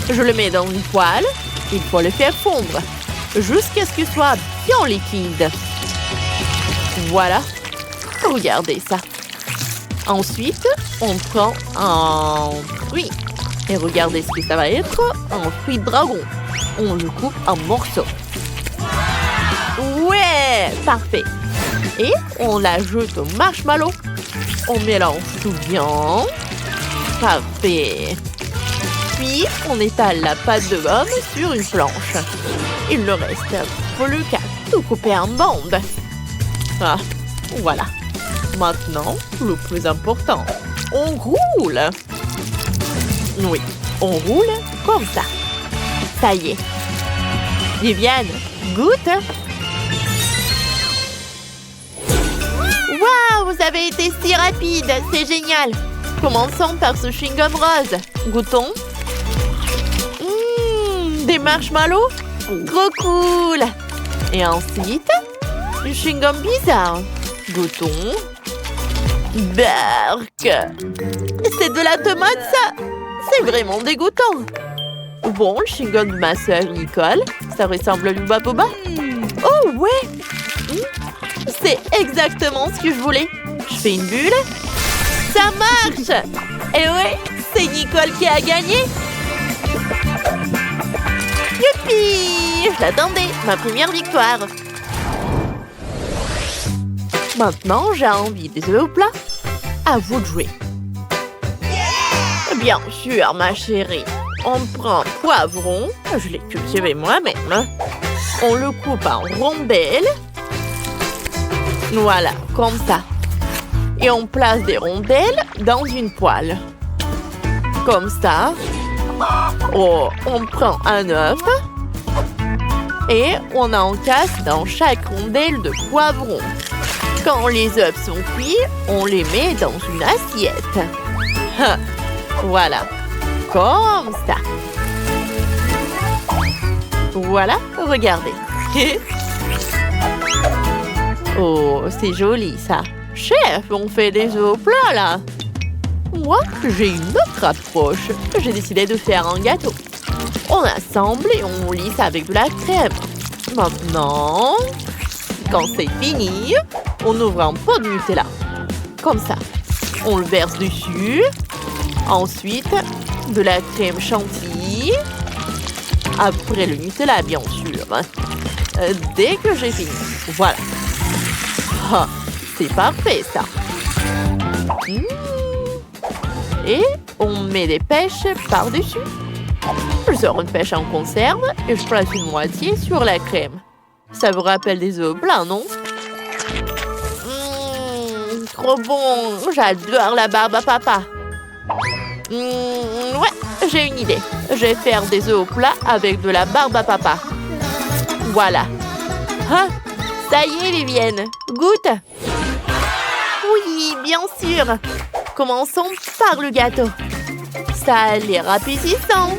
Je le mets dans une poêle. Il faut le faire fondre jusqu'à ce qu'il soit bien liquide. Voilà. Regardez ça. Ensuite, on prend un fruit. Et regardez ce que ça va être. Un fruit de dragon. On le coupe en morceaux. Ouais, parfait. Et on l'ajoute au marshmallow. On mélange tout bien. Parfait. Puis, on étale la pâte de gomme sur une planche. Il ne reste plus qu'à tout couper en bandes. Ah, voilà. Maintenant, le plus important, on roule. Oui, on roule comme ça. Ça y est. Viviane, goûte. Waouh, vous avez été si rapide, c'est génial. Commençons par ce chewing-gum rose. Goûtons. Des marshmallows. Trop cool. Et ensuite, du chewing-gum bizarre. Goûtons. Berk. C'est de la tomate, ça. C'est vraiment dégoûtant. Bon, le chewing-gum de ma sœur Nicole, ça ressemble à du Boba. Oh ouais. C'est exactement ce que je voulais. Je fais une bulle. Ça marche. Et ouais, c'est Nicole qui a gagné. Youpi! Je l'attendais, ma première victoire. Maintenant, j'ai envie des œufs au plat. À vous de jouer. Bien sûr, ma chérie. On prend un poivron. Je l'ai cultivé moi-même. On le coupe en rondelles. Voilà, comme ça. Et on place des rondelles dans une poêle. Comme ça. Oh, on prend un œuf. Et on encasse dans chaque rondelle de poivron. Quand les œufs sont cuits, on les met dans une assiette. Voilà. Comme ça. Voilà, regardez. Oh, c'est joli ça. Chef, on fait des œufs au plat là. Moi, j'ai une autre approche. J'ai décidé de faire un gâteau. On assemble et on lisse avec de la crème. Maintenant, quand c'est fini, on ouvre un pot de Nutella. Comme ça. On le verse dessus. Ensuite, de la crème chantilly. Après le Nutella, bien sûr. Dès que j'ai fini. Voilà. Ah, c'est parfait, ça. Et on met des pêches par-dessus. Je sors une pêche en conserve et je place une moitié sur la crème. Ça vous rappelle des œufs plats, non? Trop bon. J'adore la barbe à papa. Ouais, j'ai une idée. Je vais faire des œufs au plat avec de la barbe à papa. Voilà. Ah, ça y est, Vivienne. Goûte. Oui, bien sûr. Commençons par le gâteau. Ça a l'air appétissant.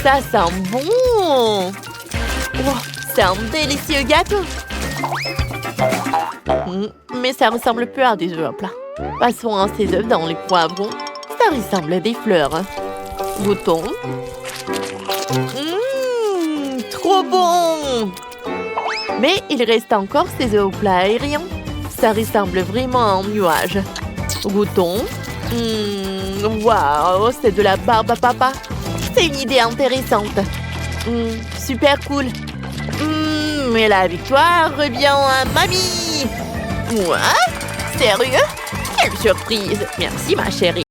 Ça sent bon. Oh, c'est un délicieux gâteau. Mais ça ressemble peu à des œufs à plat. Passons à ces œufs dans les poivrons. Ça ressemble à des fleurs. Goûtons. Trop bon. Mais il reste encore ces œufs au plat aériens. Ça ressemble vraiment à un nuage. Goûtons. Waouh, c'est de la barbe à papa. C'est une idée intéressante. Super cool. Mais la victoire revient à mamie. Moi? Sérieux? Quelle surprise. Merci, ma chérie.